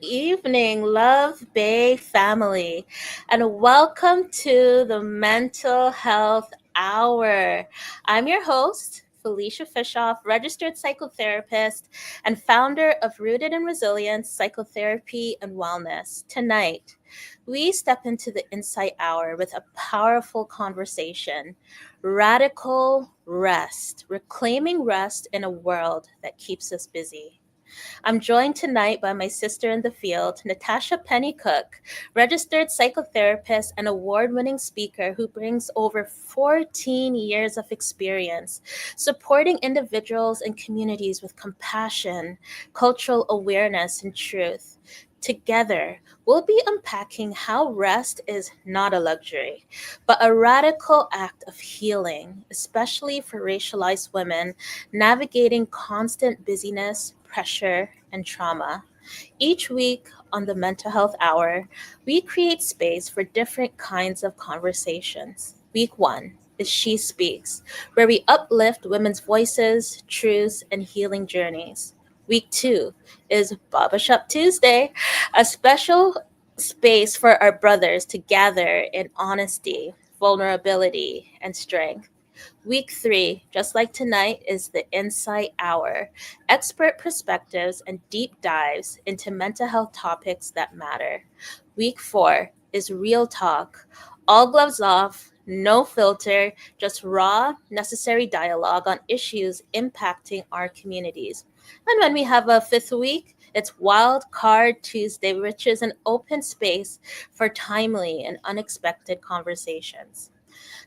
evening, Love Bay family, and welcome to the Mental Health Hour. I'm your host, Felicia Fischhoff, registered psychotherapist and founder of Rooted in Resilience Psychotherapy and Wellness. Tonight, we step into the Insight Hour with a powerful conversation: radical rest, reclaiming rest in a world that keeps us busy. I'm joined tonight by my sister in the field, Natacha Pennycooke, registered psychotherapist and award-winning speaker who brings over 14 years of experience supporting individuals and communities with compassion, cultural awareness, and truth. Together, we'll be unpacking how rest is not a luxury, but a radical act of healing, especially for racialized women navigating constant busyness, pressure, and trauma. Each week on the Mental Health Hour, we create space for different kinds of conversations. Week one is She Speaks, where we uplift women's voices, truths, and healing journeys. Week two is Baba Shop Tuesday, a special space for our brothers to gather in honesty, vulnerability, and strength. Week three, just like tonight, is the Insight Hour: expert perspectives and deep dives into mental health topics that matter. Week four is Real Talk: all gloves off, no filter, just raw, necessary dialogue on issues impacting our communities. And when we have a fifth week, it's Wild Card Tuesday, which is an open space for timely and unexpected conversations.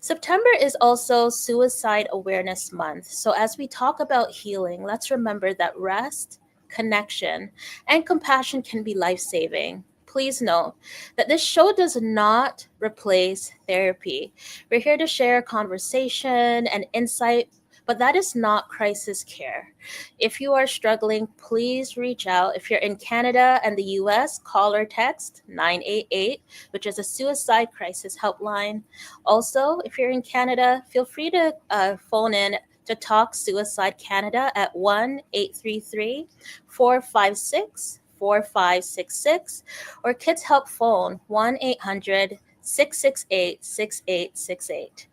September is also Suicide Awareness Month. So, as we talk about healing, let's remember that rest, connection, and compassion can be life saving. Please note that this show does not replace therapy. We're here to share conversation and insight, but that is not crisis care. If you are struggling, please reach out. If you're in Canada and the US, call or text 988, which is a suicide crisis helpline. Also, if you're in Canada, feel free to phone in to Talk Suicide Canada at 1-833-456-4566, or Kids Help Phone 1-800-668-6868.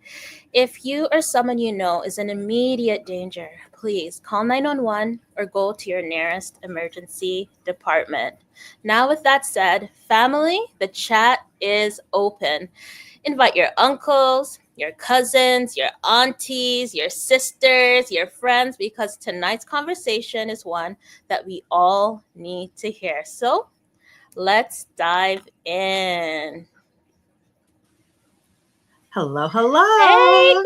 If you or someone you know is in immediate danger, please call 911 or go to your nearest emergency department. Now, with that said, family, the chat is open. Invite your uncles, your cousins, your aunties, your sisters, your friends, because tonight's conversation is one that we all need to hear. So let's dive in. Hello, hello. Hey, girl.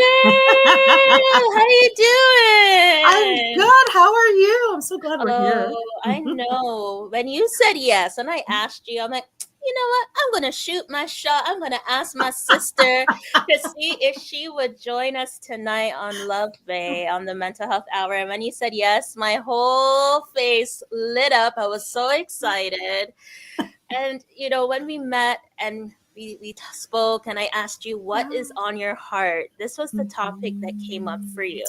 How you doing? I'm good. How are you? I'm so glad we're here. Oh, I know. When you said yes, and I asked you, I'm like, you know what? I'm going to shoot my shot. I'm going to ask my sister to see if she would join us tonight on Love Bay on the Mental Health Hour. And when you said yes, my whole face lit up. I was so excited. And, when we met and we spoke and I asked you what is on your heart, this was the topic that came up for you,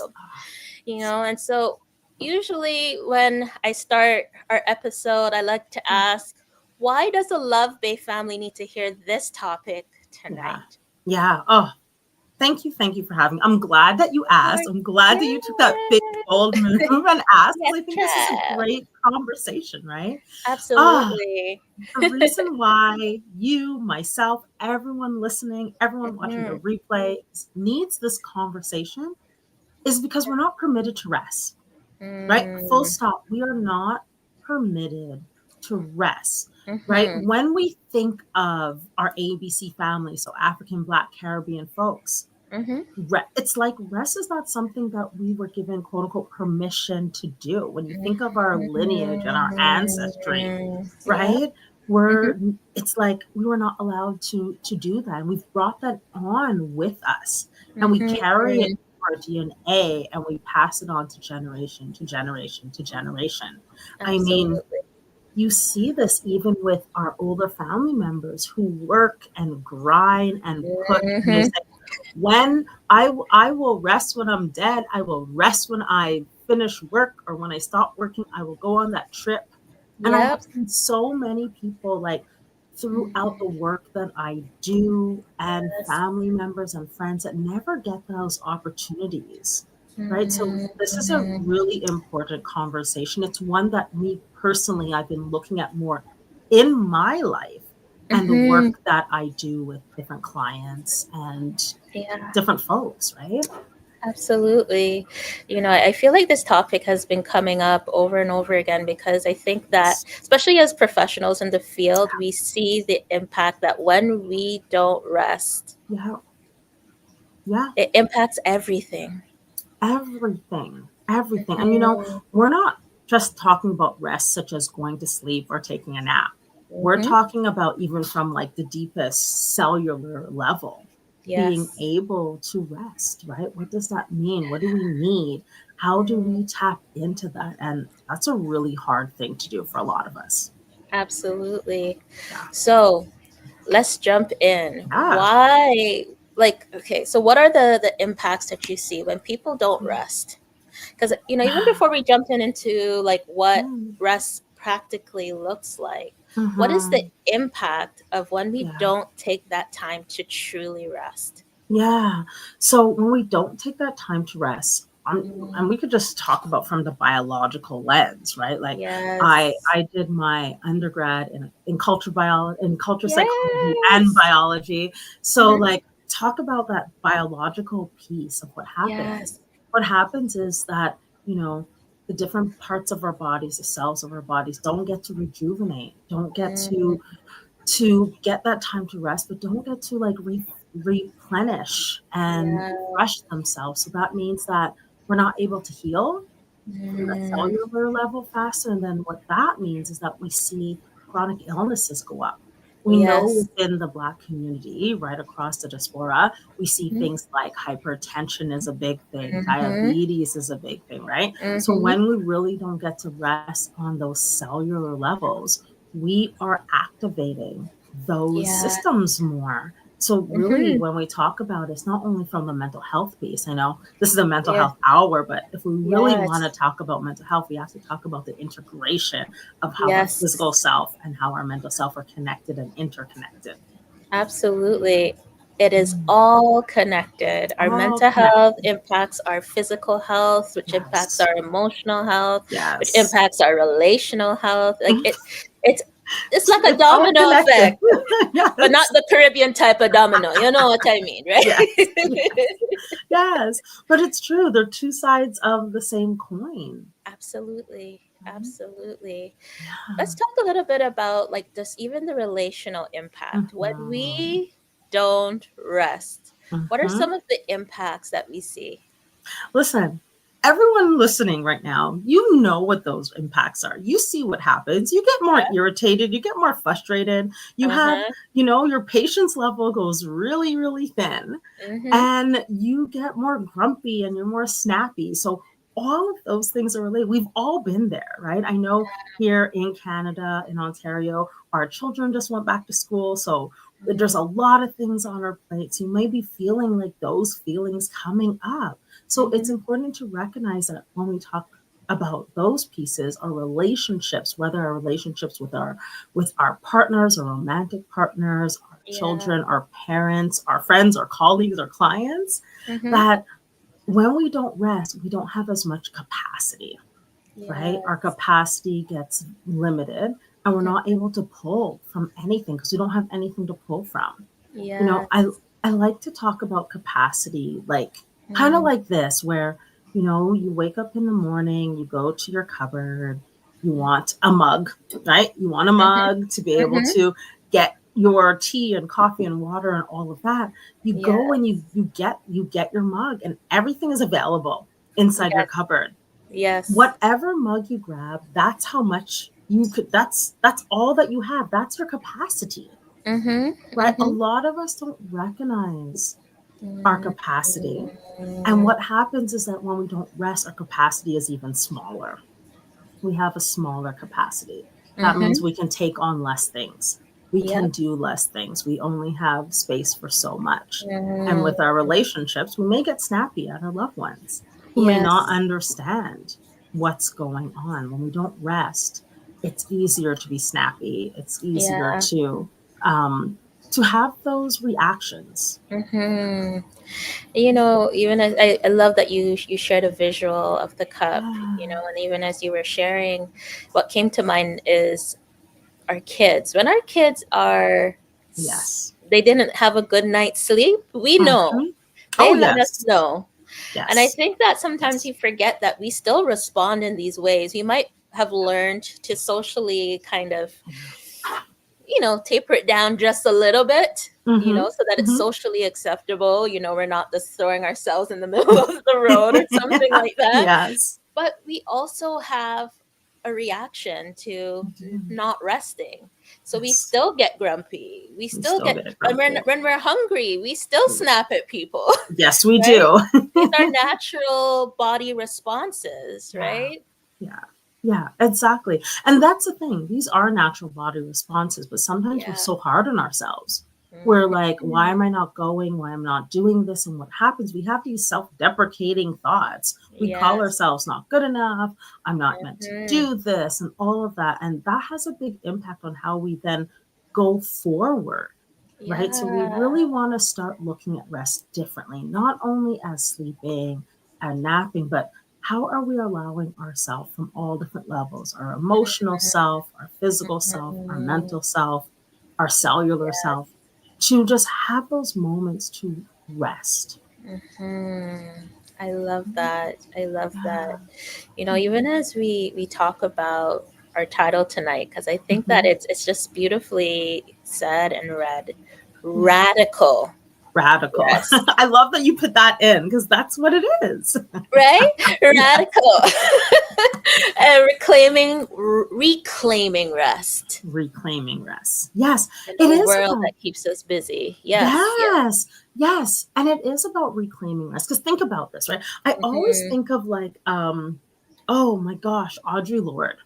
and so usually when I start our episode, I like to ask, why does the Love Bay family need to hear this topic tonight? Yeah. Oh, thank you for having me. I'm glad that you asked. I'm glad that you took that big bold move and asked, because I think this is a great conversation, right? Absolutely. The reason why you, myself, everyone listening, everyone watching the replay needs this conversation is because we're not permitted to rest, right? Full stop. We are not permitted to rest, right? When we think of our ABC family, so African, Black, Caribbean folks, it's like rest is not something that we were given, quote unquote, permission to do. When you think of our lineage and our ancestry, right? It's like we were not allowed to do that. And we've brought that on with us, and we carry it in our DNA, and we pass it on to generation to generation to generation. Absolutely. I mean, you see this even with our older family members who work and grind and put, and they say, when I will rest when I'm dead, I will rest when I finish work, or when I stop working, I will go on that trip. And I Yep. have seen so many people like throughout the work that I do and Yes. family members and friends that never get those opportunities. Right. So this is a Mhm. really important conversation. It's one that me personally, I've been looking at more in my life and the Mhm. work that I do with different clients and Yeah. different folks, right? Absolutely. I feel like this topic has been coming up over and over again because I think that, especially as professionals in the field, we see the impact that when we don't rest, Yeah. Yeah. it impacts everything. Everything, everything. And Mhm. we're not just talking about rest, such as going to sleep or taking a nap. We're Mhm. talking about even from like the deepest cellular level, being Yes. able to rest, right? What does that mean? What do we need? How do Mm, we tap into that? And that's a really hard thing to do for a lot of us. absolutely. Yeah. So let's jump in. Yeah. Why? Like, okay, so what are the impacts that you see when people don't rest? Because even Yeah. before we jump into like what Mm. rest practically looks like, what is the Mhm. impact of when we Yeah. don't take that time to truly rest? Yeah. So when we don't take that time to rest, and Mm, we could just talk about from the biological lens, right? Like yes. I did my undergrad in culture biology, in culture psychology and Yes. biology. So Mhm. like talk about that biological piece of what happens. Yes. What happens is that, you know, the different parts of our bodies, the cells of our bodies don't get to rejuvenate, don't get Mm, to get that time to rest, but don't get to like replenish and yeah. refresh themselves. So that means that we're not able to heal from the Mm, cellular level faster. And then what that means is that we see chronic illnesses go up. We know yes. within the Black community, right across the diaspora, we see Mhm. things like hypertension is a big thing, Mhm. diabetes is a big thing, right? So Mhm. when we really don't get to rest on those cellular levels, we are activating those Yeah. systems more. So really, Mhm. when we talk about it, it's not only from the mental health piece. I know this is a mental Yeah. health hour, but if we really want to Yes. talk about mental health, we have to talk about the integration of how our physical Yes. self and how our mental self are connected and interconnected. Absolutely. It is Mm. all connected. Our All mental health connected. impacts our physical health, which impacts Yes. our emotional health, which Yes. impacts our relational health. It's it's like a It's all domino connected. effect, but not Yes. the Caribbean type of domino. You know what I mean, right? Yes. Yes. Yes. But it's true. They're two sides of the same coin. Absolutely. Right? Absolutely. Let's Yeah. talk a little bit about like just even the relational impact. When Mhm. we don't rest, what are Mhm. some of the impacts that we see? Listen, everyone listening right now, you know what those impacts are. You see what happens. You get more irritated, you get more frustrated. You have, Uh-huh. your patience level goes really, really thin, Mm-hmm. and you get more grumpy and you're more snappy. So, all of those things are related. We've all been there, right? I know here in Canada, in Ontario, our children just went back to school. So, there's a lot of things on our plates. You may be feeling like those feelings coming up. So it's Mm-hmm. important to recognize that when we talk about those pieces, our relationships, whether our relationships with our partners, our romantic partners, our Yeah. children, our parents, our friends, our colleagues, our clients, Mm-hmm. that when we don't rest, we don't have as much capacity, right? Our Yes. capacity gets limited and we're not able to pull from anything because we don't have anything to pull from. You know, Yes. I like to talk about capacity like kind of Mm. like this where you wake up in the morning, you go to your cupboard, you want a mug, right? You want a Mm-hmm. mug to be able Mm-hmm. to get your tea and coffee and water and all of that. You Yeah. go and you get your mug and everything is available inside your Yes. cupboard. Yes. Whatever mug you grab, that's how much you could that's all that you have. That's your capacity, Mm-hmm. right? A Mm-hmm. lot of us don't recognize our Mm. capacity. And what happens is that when we don't rest, our capacity is even smaller. We have a smaller capacity. That means Mm-hmm. we can take on less things. We can Yep. do less things. We only have space for so much. And Mm. with our relationships, we may get snappy at our loved ones who may not Yes. understand what's going on when we don't rest. it's easier to be snappy. It's easier Yeah. to have those reactions. Hmm. You know, even as I love that you shared a visual of the cup, you know, Yeah. and even as you were sharing, what came to mind is our kids. When our kids are, Yes. they didn't have a good night's sleep, we know. Hmm. They Oh, let us yes. know. And I Yes. think that sometimes Yes. we forget that we still respond in these ways. We might have learned to socially kind of, you know, taper it down just a little bit, you Hmm. know, so that it's Hmm. socially acceptable. You know, we're not just throwing ourselves in the middle of the road or something like that. Yes. But we also have a reaction to We do. not resting. So we Yes. still get grumpy. We We still still get, get it and grumpy. when we're hungry, we still snap at people, Yes, we right? do. These are natural body responses, Yeah. right? Yeah. Yeah, exactly. And that's the thing. These are natural body responses, but sometimes we're Yeah. so hard on ourselves. We're like, why Mhm. am I not going? Why am I not doing this? And what happens? We have these self deprecating thoughts. We call Yes. ourselves not good enough. I'm not meant to Mhm. do this and all of that. And that has a big impact on how we then go forward, right? So we Yeah. really want to start looking at rest differently, not only as sleeping and napping, but how are we allowing ourselves from all different levels, our emotional self, our physical self, our Mhm. mental self, our cellular self, to just have those moments to rest. Mhm. I love that. I love that. Yeah. You know, even as we talk about our title tonight, because I think that Mhm. it's just beautifully said and read. Yeah. Radical Radical. rest, I love that you put that in because that's what it is. right? Yeah. Radical. And reclaiming rest Reclaiming rest. Yes, in it a is world about. that keeps us busy. Yes, yes. Yes, yes, and it is about reclaiming rest. Because think about this, right? I always Hmm. think of like, oh my gosh, Audre Lorde,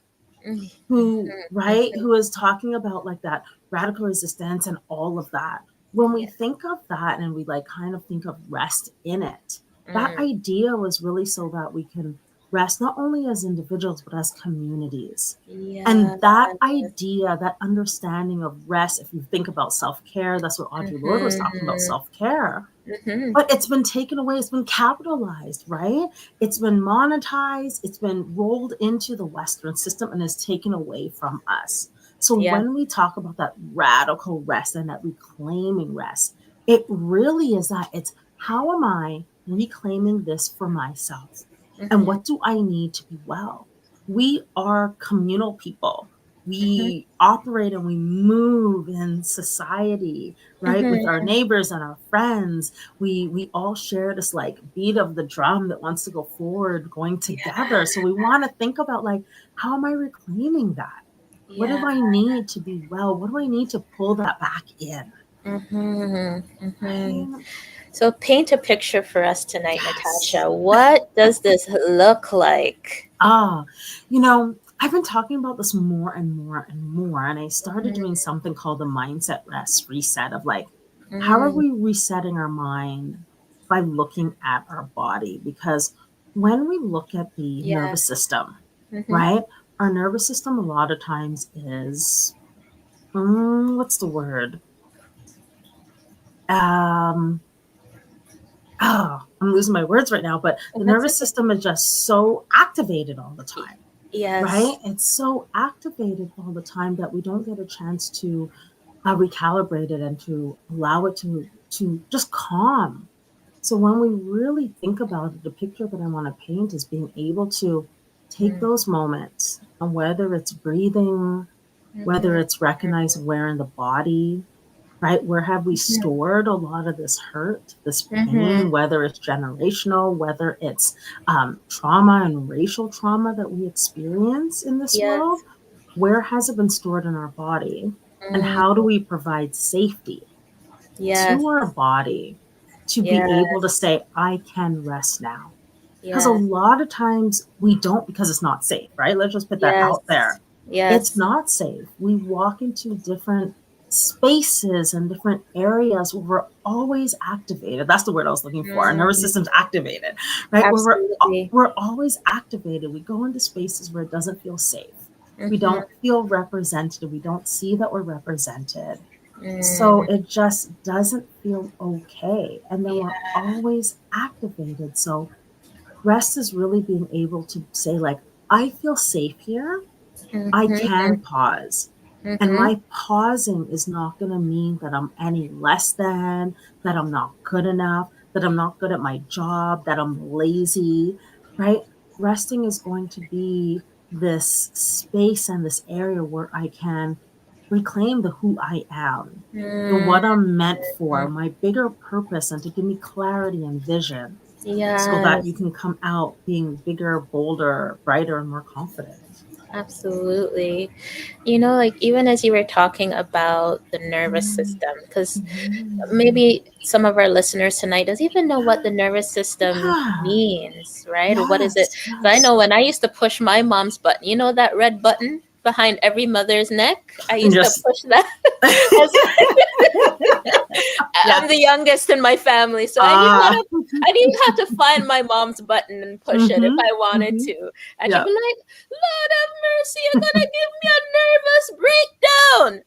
Hmm. who right, who is talking about like that radical resistance and all of that. When we Yeah. think of that and we like kind of think of rest in it, that Mm. idea was really so that we can rest not only as individuals but as communities. Yeah. And that idea, that understanding of rest, if you think about self care, that's what Audre Lorde was talking about, Hmm. self care. Hmm. But it's been taken away, it's been capitalized, right? It's been monetized, it's been rolled into the Western system and is taken away from us. So Yeah. when we talk about that radical rest and that reclaiming rest, it really is that it's how am I reclaiming this for myself? And Hmm. what do I need to be well? We are communal people. Hmm. We operate and we move in society, right, with our Hmm. neighbors and our friends. We all share this like beat of the drum that wants to go forward, going together. So we want to think about like, how am I reclaiming that? What Yeah. do I need to be well? What do I need to pull that back in? Hmm. Hmm. Right? So paint a picture for us tonight, Yes. Natasha. What does this look like? Ah, you know, I've been talking about this more and more and more. And I started Mhm. doing something called the mindset rest reset of like, how are Mm, we resetting our mind by looking at our body? Because when we look at the yeah. nervous system, Hmm. right, our nervous system a lot of times is, what's the word? Um, I'm losing my words right now, but the That's nervous okay. system is just so activated all the time, right? Yes. It's so activated all the time that we don't get a chance to recalibrate it and to allow it to just calm. So when we really think about it, the picture that I want to paint is being able to take Mm, those moments, and whether it's breathing, whether mhm, it's recognizing where in the body, right? Where have we mhm, stored a lot of this hurt, this mhm. pain, whether it's generational, whether it's trauma and racial trauma that we experience in this world? Yes. Where has it been stored in our body? And Mm, how do we provide safety yes. to our body to be able to Yes. say, I can rest now? Because a Yes. lot of times we don't because it's not safe, right? Let's just put that Yes. out there. It's Yes. not safe. We walk into different spaces and different areas where we're always activated. That's the word I was looking for. Our nervous Mm, system's activated, right? Where absolutely. we're always activated. We go into spaces where it doesn't feel safe. We Mm-hmm. don't feel represented. We don't see that we're represented. So Mm. it just doesn't feel okay. And then Yeah. we're always activated. So rest is really being able to say, like, I feel safe here. I Mm-hmm. can pause. And Mm-hmm. my pausing is not going to mean that I'm any less than, that I'm not good enough, that I'm not good at my job, that I'm lazy, right? Resting is going to be this space and this area where I can reclaim the who I am, the Mm. what I'm meant for, my bigger purpose, and to give me clarity and vision so that Yes. you can come out being bigger, bolder, brighter, and more confident. Absolutely. You know, like even as you were talking about the nervous Mm, system, because mhm. maybe some of our listeners tonight doesn't even know what the nervous system Yeah. means, right? What is it? Yes. But I Yes. know when I used to push my mom's button, you know that red button behind every mother's neck? I And used to just push that. As I'm the yes. youngest in my family, so Ah. I knew how to find my mom's button and push it if Mm-hmm. I wanted Mm-hmm. to. And she'd Yeah. be like, Lord have mercy, you're gonna give me a nervous breakdown.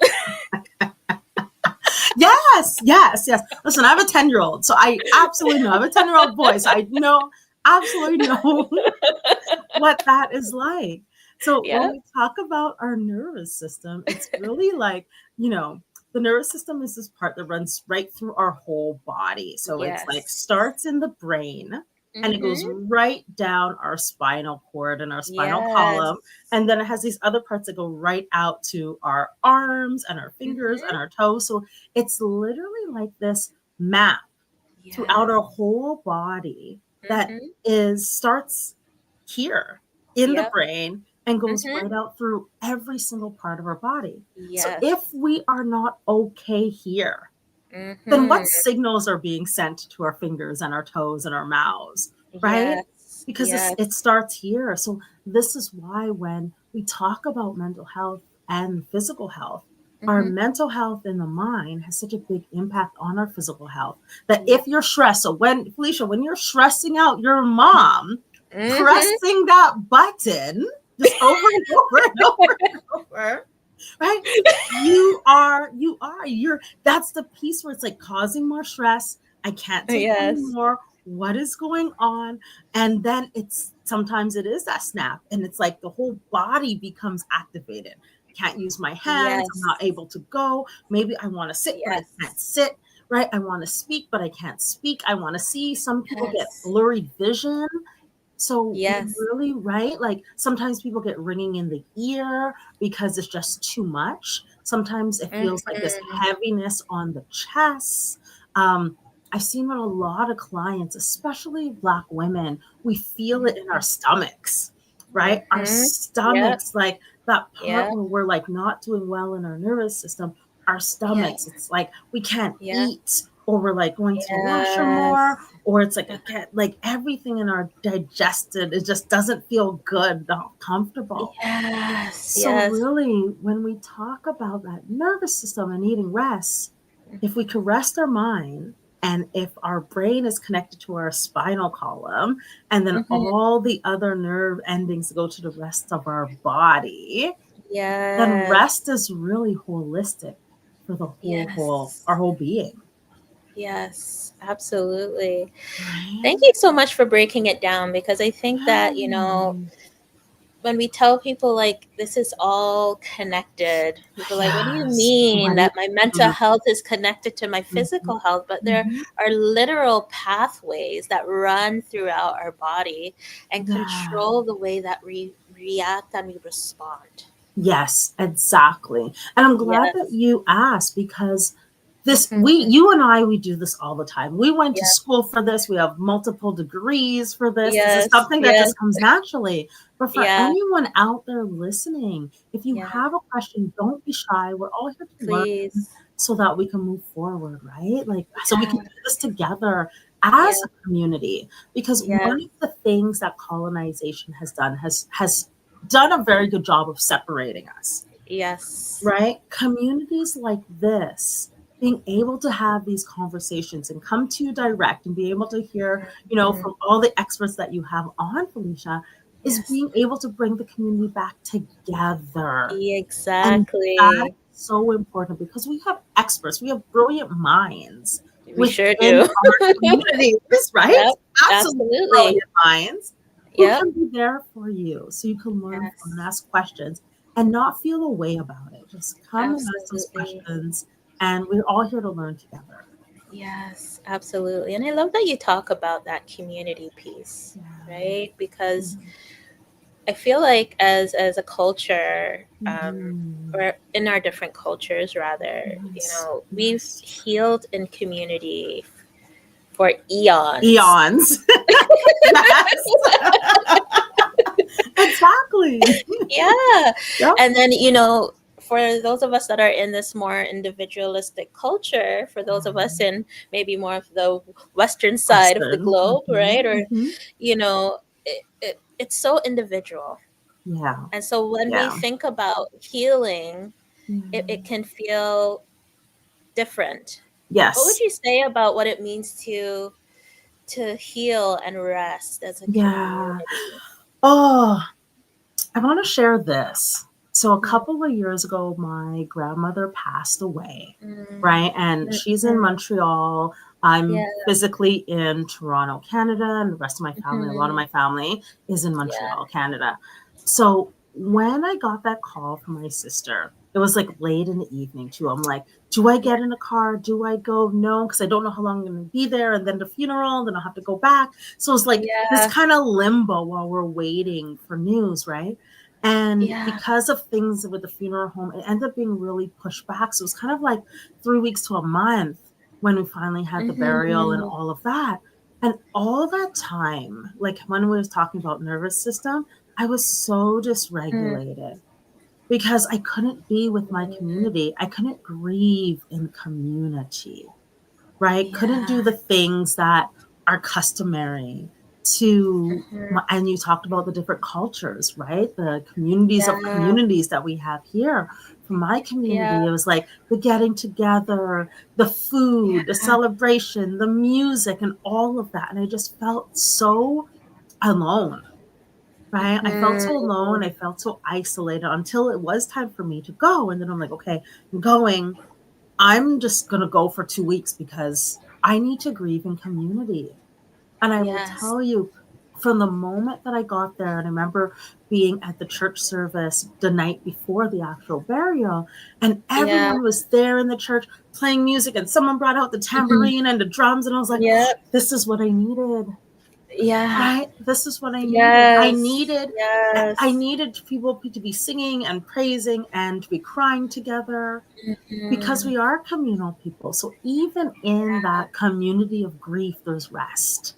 Yes. Yes. Yes. Listen, I have a 10-year-old, so I absolutely know. I have a 10-year-old boy, so I know absolutely know what that is like. So when Yeah. we talk about our nervous system, it's really like, you know, the nervous system is this part that runs right through our whole body. So it's like Yes. starts in the brain and it goes Mm-hmm. right down our spinal cord and our spinal Yes. column. And then it has these other parts that go right out to our arms and our fingers and Mm-hmm. our toes. So it's literally like this map throughout Yes. our whole body that Mm-hmm. is starts here in the Yep. brain and goes Mm-hmm. right out through every single part of our body. So Yes. if we are not okay here, then Mm-hmm. what signals are being sent to our fingers and our toes and our mouths, right? Yes. Because Yes. it starts here. So this is why when we talk about mental health and physical health, our Mm-hmm. mental health in the mind has such a big impact on our physical health that Yeah. if you're stressed, so when Felicia, when you're stressing out your mom, Mm-hmm. pressing that button just over and over and over and over, right? You're that's the piece where it's like causing more stress. I can't take Yes. anymore. What is going on? And then it's sometimes it is that snap, and it's like the whole body becomes activated. I can't use my hands. I'm Yes. not able to go. Maybe I want to sit, but I can't Yes. sit. Right? I want to speak, but I can't speak. I want to see. Some people get Yes. blurry vision, so we Yes. really, right? Like sometimes people get ringing in the ear because it's just too much. Sometimes it feels like this Mm-hmm. heaviness on the chest. Um, I've seen with a lot of clients, especially Black women, we feel it in our stomachs, right? Our Mm-hmm. Yep. stomachs, like that part Yep. where we're like not doing well in our nervous system, our Yeah. stomachs, it's like we can't Yeah. eat or we're like going to the washroom more Yes. or it's like I can't like everything in our digested it just doesn't feel good, not comfortable. Yes. So Yes. really when we talk about that nervous system and needing rest, if we can rest our mind and if our brain is connected to our spinal column and then Mm-hmm. all the other nerve endings go to the rest of our body, then Yes. rest is really holistic for the whole Yes. our whole being, Yes. Absolutely. Thank right? you so much for breaking it down because I think that, Yes. when we tell people like this is all connected, people are like, what do you Yes. mean What do that my mental you health is connected to my mhm, physical health? But there mhm. are literal pathways that run throughout our body and Yeah. control the way that we react and we respond. Yes, exactly. And I'm glad that Yes. you asked because this we Hmm. you and I we do this all the time. We went to Yeah. school for this. We have multiple degrees for this. This is Yes. something that Yes. just comes naturally. But for Yeah. anyone out there listening, if you Yeah. have a question, don't be shy. We're all here to learn Please. so that we can move forward, right? Like so we can Yeah. do this together Yeah. as a community because one Yes. of the things that colonization has done has done a very good job of separating us, Yes. right? Communities like this, being able to have these conversations and come to you direct and be able to hear, Mhm. from all the experts that you have on, Felicia, is Yes. being able to bring the community back together. And that's Exactly. so important because we have experts, we have brilliant minds We sure within do. our communities, right? Yep. Absolutely Absolutely. brilliant minds who Yep. can be there for you so you can learn from and Yes. ask questions and not feel a way about it. Just come and ask those Absolutely. questions, and we're all here to learn together. Yes, absolutely. And I love that you talk about that community piece, Yeah. right? Because Mhm. I feel like as a culture, Mhm. or in our different cultures rather, Yes. we've Yes. healed in community for eons. Eons. Yes. Exactly. Yeah. Yep. And then, for those of us that are in this more individualistic culture, for those of us in maybe more of the Western side of the Western. globe, right? Or, Mhm. it's so individual. Yeah. And so when we Yeah. think about healing, it Mm. can feel different. What would Yes. you say about what it means to heal and rest as a Yeah. community? Oh, I want to share this. So a Mm, couple of years ago, my grandmother passed away, mm, right? And mm, she's in mm. Montreal. Yeah. I'm physically in Toronto, Canada, and the rest of my family, a lot of Mhm. my family is in Yeah. Montreal, Canada. So when I got that call from my sister, it was like late in the evening too. I'm like, do I Yeah. get in a car? Do I go? No, because I don't know how long I'm going to be there. And then the funeral, then I'll have to go back. So it's like this Yeah. kind of limbo while we're waiting for news, right? And Yeah. because of things with the funeral home, it ended up being really pushed back. So it was kind of like 3 weeks to a month when we finally had the burial and Mhm. all of that. And all that time, like when we was talking about nervous system, I was so Mm, dysregulated because I couldn't be with my mm. community. I couldn't grieve in community, right? Couldn't do Yeah. the things that are customary to Mhm. and you talked about the different cultures, right? The communities of Yeah. communities that we have here. For my Yeah. community, it was like the getting together, the food, the Yeah. celebration, the music, and all of that. And I just felt so alone, right? I felt so Mhm. alone. I felt so isolated until it was time for me to go. And then I'm like, okay, I'm going. I'm just going to go for 2 weeks because I need to grieve in community. And I will Yes. tell you, from the moment that I got there, and I remember being at the church service the night before the actual burial, and Yeah. everyone was there in the church playing music, and someone brought out the Mhm. tambourine and the drums, and I was like, Yep. this is what I needed. Yeah. Right? This is what I needed. I Yes. needed I Yes. needed people to be singing and praising and to be crying together because Mhm. we are communal people. So even in that community of grief, there's rest,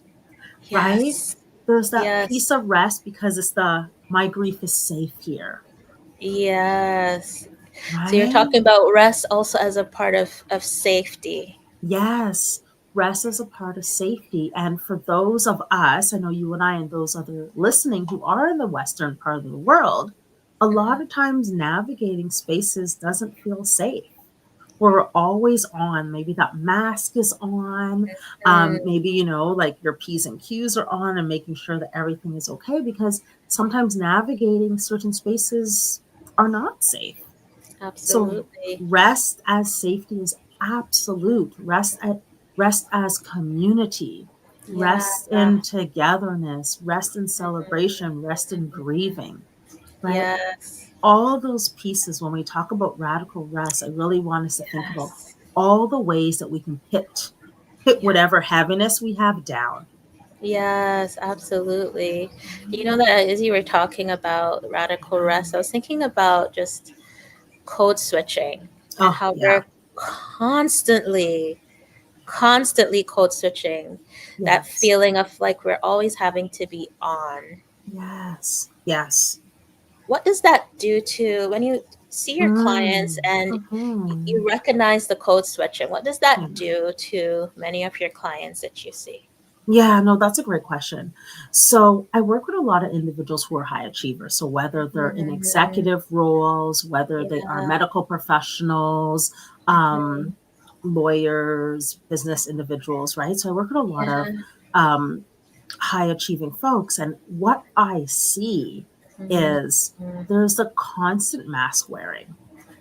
right? Yes. There's that Yes. piece of rest because it's the my grief is safe here, Yes. So you're right? talking about rest also as a part of safety. Yes, rest is a part of safety. And for those of us, I know you and I and those other listening who are in the Western part of the world, a lot Mhm. of times navigating spaces doesn't feel safe. We're always on. Maybe that mask is on. Mm, Maybe, like your P's and Q's are on and making sure that everything is okay because sometimes navigating certain spaces are not safe. So absolutely. rest as safety is absolute. Rest as community. Yeah. Rest in togetherness. Rest in celebration. Rest in grieving. Right? Yes. All those pieces, when we talk about radical rest, I really want us to think about Yes. all the ways that we can hit Yeah. whatever heaviness we have down. Yes, absolutely. You know Right? that as you were talking about radical rest, I was thinking about just code switching and Oh how yeah. we're constantly code switching. That Yes. feeling of like we're always having to be on. Yes. Yes. What does that do to when you see your clients and Mhm. you recognize the code switching? What does that Yeah. do to many of your clients that you see? Yeah, no, that's a great question. So I work with a lot of individuals who are high achievers. So whether they're in Mhm. executive roles, whether they are Yeah. medical professionals, Mhm. um, lawyers, business individuals, right? So I work with a lot of Yeah. um, high achieving folks. And what I see Mm-hmm. is there's a constant mask wearing.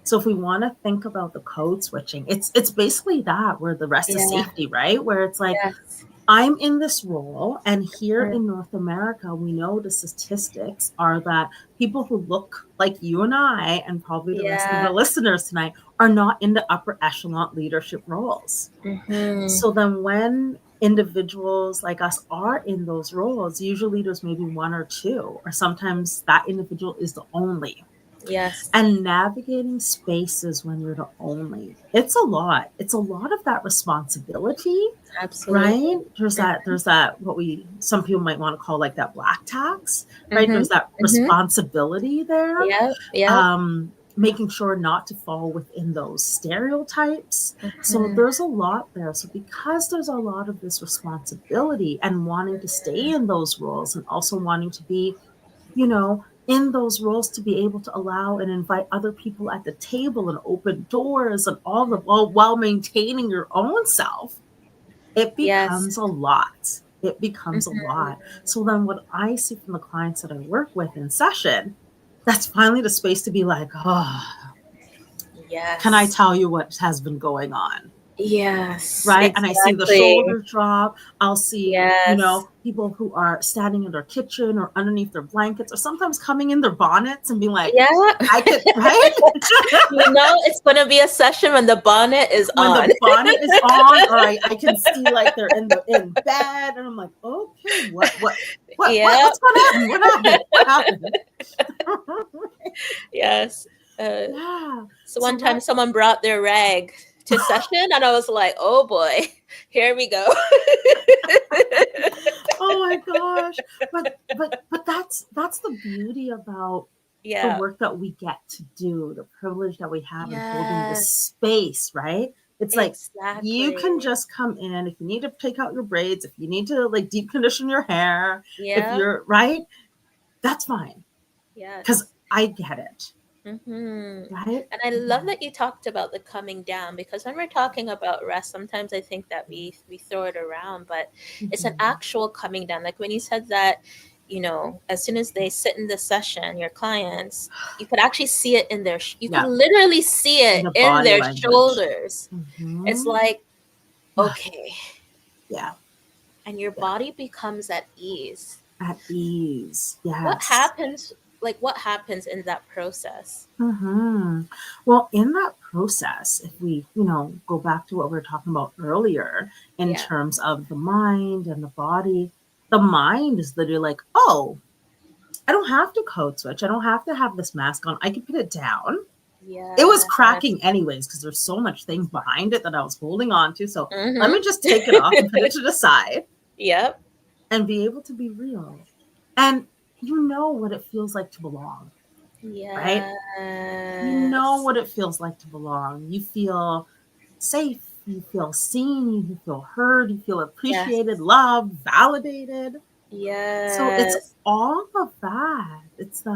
So if we want to think about the code switching, it's basically that where the rest is Yeah. safety, right? Where it's like, Yes. I'm in this role, and here Mm. in North America, we know the statistics are that people who look like you and I, and probably the rest of Yeah. the listeners tonight, are not in the upper echelon leadership roles. Mm-hmm. So then when individuals like us are in those roles, usually there's maybe one or two, or sometimes that individual is the only. Yes. And navigating spaces when you're the only, it's a lot. It's a lot of that responsibility, Absolutely. right? There's that what we some people might want to call like that black tax, right? Mm-hmm. There's that Mm-hmm. responsibility there. Yep. Yep. Making sure not to fall within those stereotypes. So Mm-hmm. there's a lot there. So because there's a lot of this responsibility and wanting to stay in those roles, and also wanting to be, in those roles, to be able to allow and invite other people at the table and open doors and all of, while maintaining your own self, it Yes. becomes a lot. It becomes a Mm-hmm. lot. So then what I see from the clients that I work with in session, that's finally the space to be like, oh, can I Yes. tell you what has been going on? Yes. Right. And I see the Exactly. shoulder drop. I'll see, Yes. people who are standing in their kitchen or underneath their blankets, or sometimes coming in their bonnets and being like, Yeah. I could, right? It's going to be a session when the bonnet is When on. the bonnet is on, or I can see like they're in bed, and I'm like, okay, Yeah. what's going on? What happened? Yes. Uh, Yeah. so So one time that, someone brought their rag to session and I was like, oh boy, here we go. oh my gosh. But that's the beauty about the Yeah. work that we get to do, the privilege that we have in holding this Yes. space, right? It's like you Exactly. can just come in if you need to take out your braids, if you need to like deep condition your hair, if Yeah. you're right, that's fine. Because Yes. I get it, Mm-hmm. right? And I love that you talked about the coming down because when we're talking about rest, sometimes I think that we throw it around, but it's an Mhm. actual coming down. Like when you said that, as soon as they sit in the session, your clients, you could actually see it in their, you could Yeah, literally see in it the in body their language. shoulders. It's Hmm. like, okay, Yeah, and your yeah, body becomes at ease. at ease. What Yes. happens? Like what happens in that process? Hmm. Well, in that process, if we, go back to what we were talking about earlier in Yeah. terms of the mind and the body, the mind is literally like, oh, I don't have to code switch. I don't have to have this mask on. I can put it down. It was Yes. cracking anyways because there's so much things behind it that I was holding on to. So let me Mm-hmm. just take it off and put it to the side Yep. and be able to be real. And you know what it feels like to belong, right? You know Yes. what it feels like to belong. You feel safe, you feel seen, you feel heard, you feel Yes. appreciated, loved, validated. So it's Yes. all of that. It's the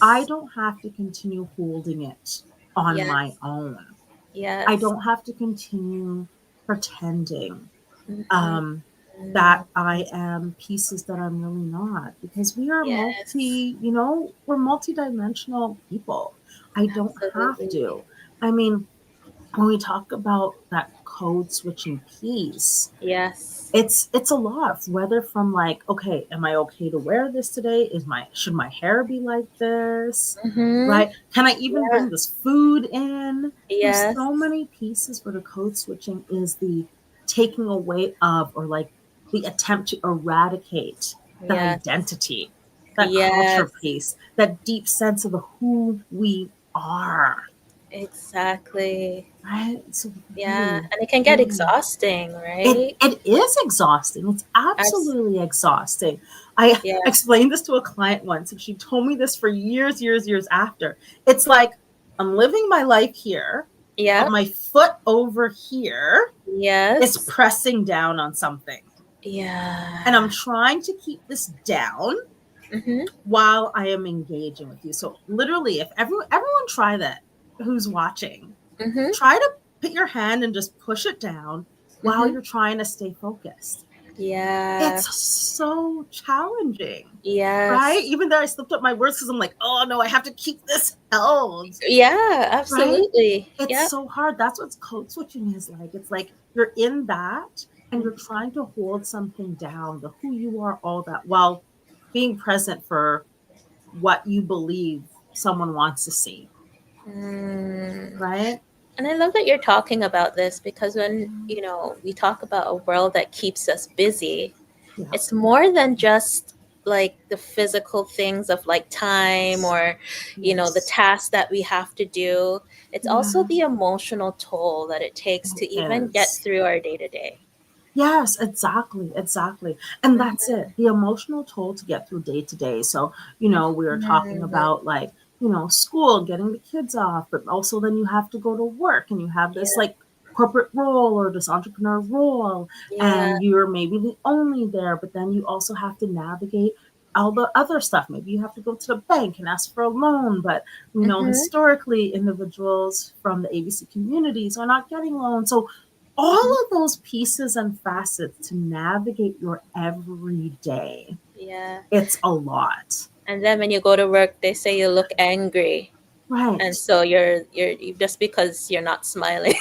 I Yes. don't have to continue holding it on my Yes. own. I Yes. don't have to continue pretending Mm-hmm. um, that I am pieces that I'm really not, because we are Yes. we're multidimensional people. I don't have Absolutely. to. I mean, when we talk about that code switching piece, Yes. it's a lot, whether from like, okay, am I okay to wear this today? Should my hair be like this? Mm-hmm. Right? Can I even Yeah. bring this food in? There's Yes. so many pieces where the code switching is the taking away of, or like the attempt to eradicate that Yes. identity, that culture Yes. piece, that deep sense of who we are. Exactly. Right? So Yeah. really, And it can get really, exhausting, it right? it is exhausting. It's Abs- absolutely exhausting. I yeah. explained this to a client once, and she told me this for years, years, years after. It's like I'm living my life here, but Yeah. my foot over here is Yes. pressing down on something. And I'm Yeah. trying to keep this down Mm-hmm. while I am engaging with you. So literally, if everyone try that who's watching, Mm-hmm. try to put your hand and just push it down while Mm-hmm. you're trying to stay focused. Yeah. It's so challenging, right? Yes. Even though I slipped up my words because I'm like, oh no, I have to keep this held, Yeah, right? absolutely. It's Yep. so hard. That's what code switching is like. It's like you're in that and you're Mhm. trying to hold something down, the who you are, all that, while being present for what you believe someone wants to see, Mm. right? And I love that you're talking about this because when, we talk about a world that keeps us busy, Yeah. it's more than just like the physical things of like time or, the Yes. tasks that we have to do. It's also Yeah. the emotional toll that it takes It to even get is. through our day to day. Yes, exactly, exactly. And that's it. The emotional toll to get through day to day. So, we were talking Mhm. about like, school, getting the kids off, but also then you have to go to work and you have this Yeah. like corporate role or this entrepreneur role, Yeah. and you're maybe the only there, but then you also have to navigate all the other stuff. Maybe you have to go to the bank and ask for a loan, but Hmm. historically individuals from the ABC communities are not getting loans. So all of those pieces and facets to navigate your everyday, Yeah. it's a lot. And then when you go to work, they say you look angry. And Right. so you're just because you're not smiling.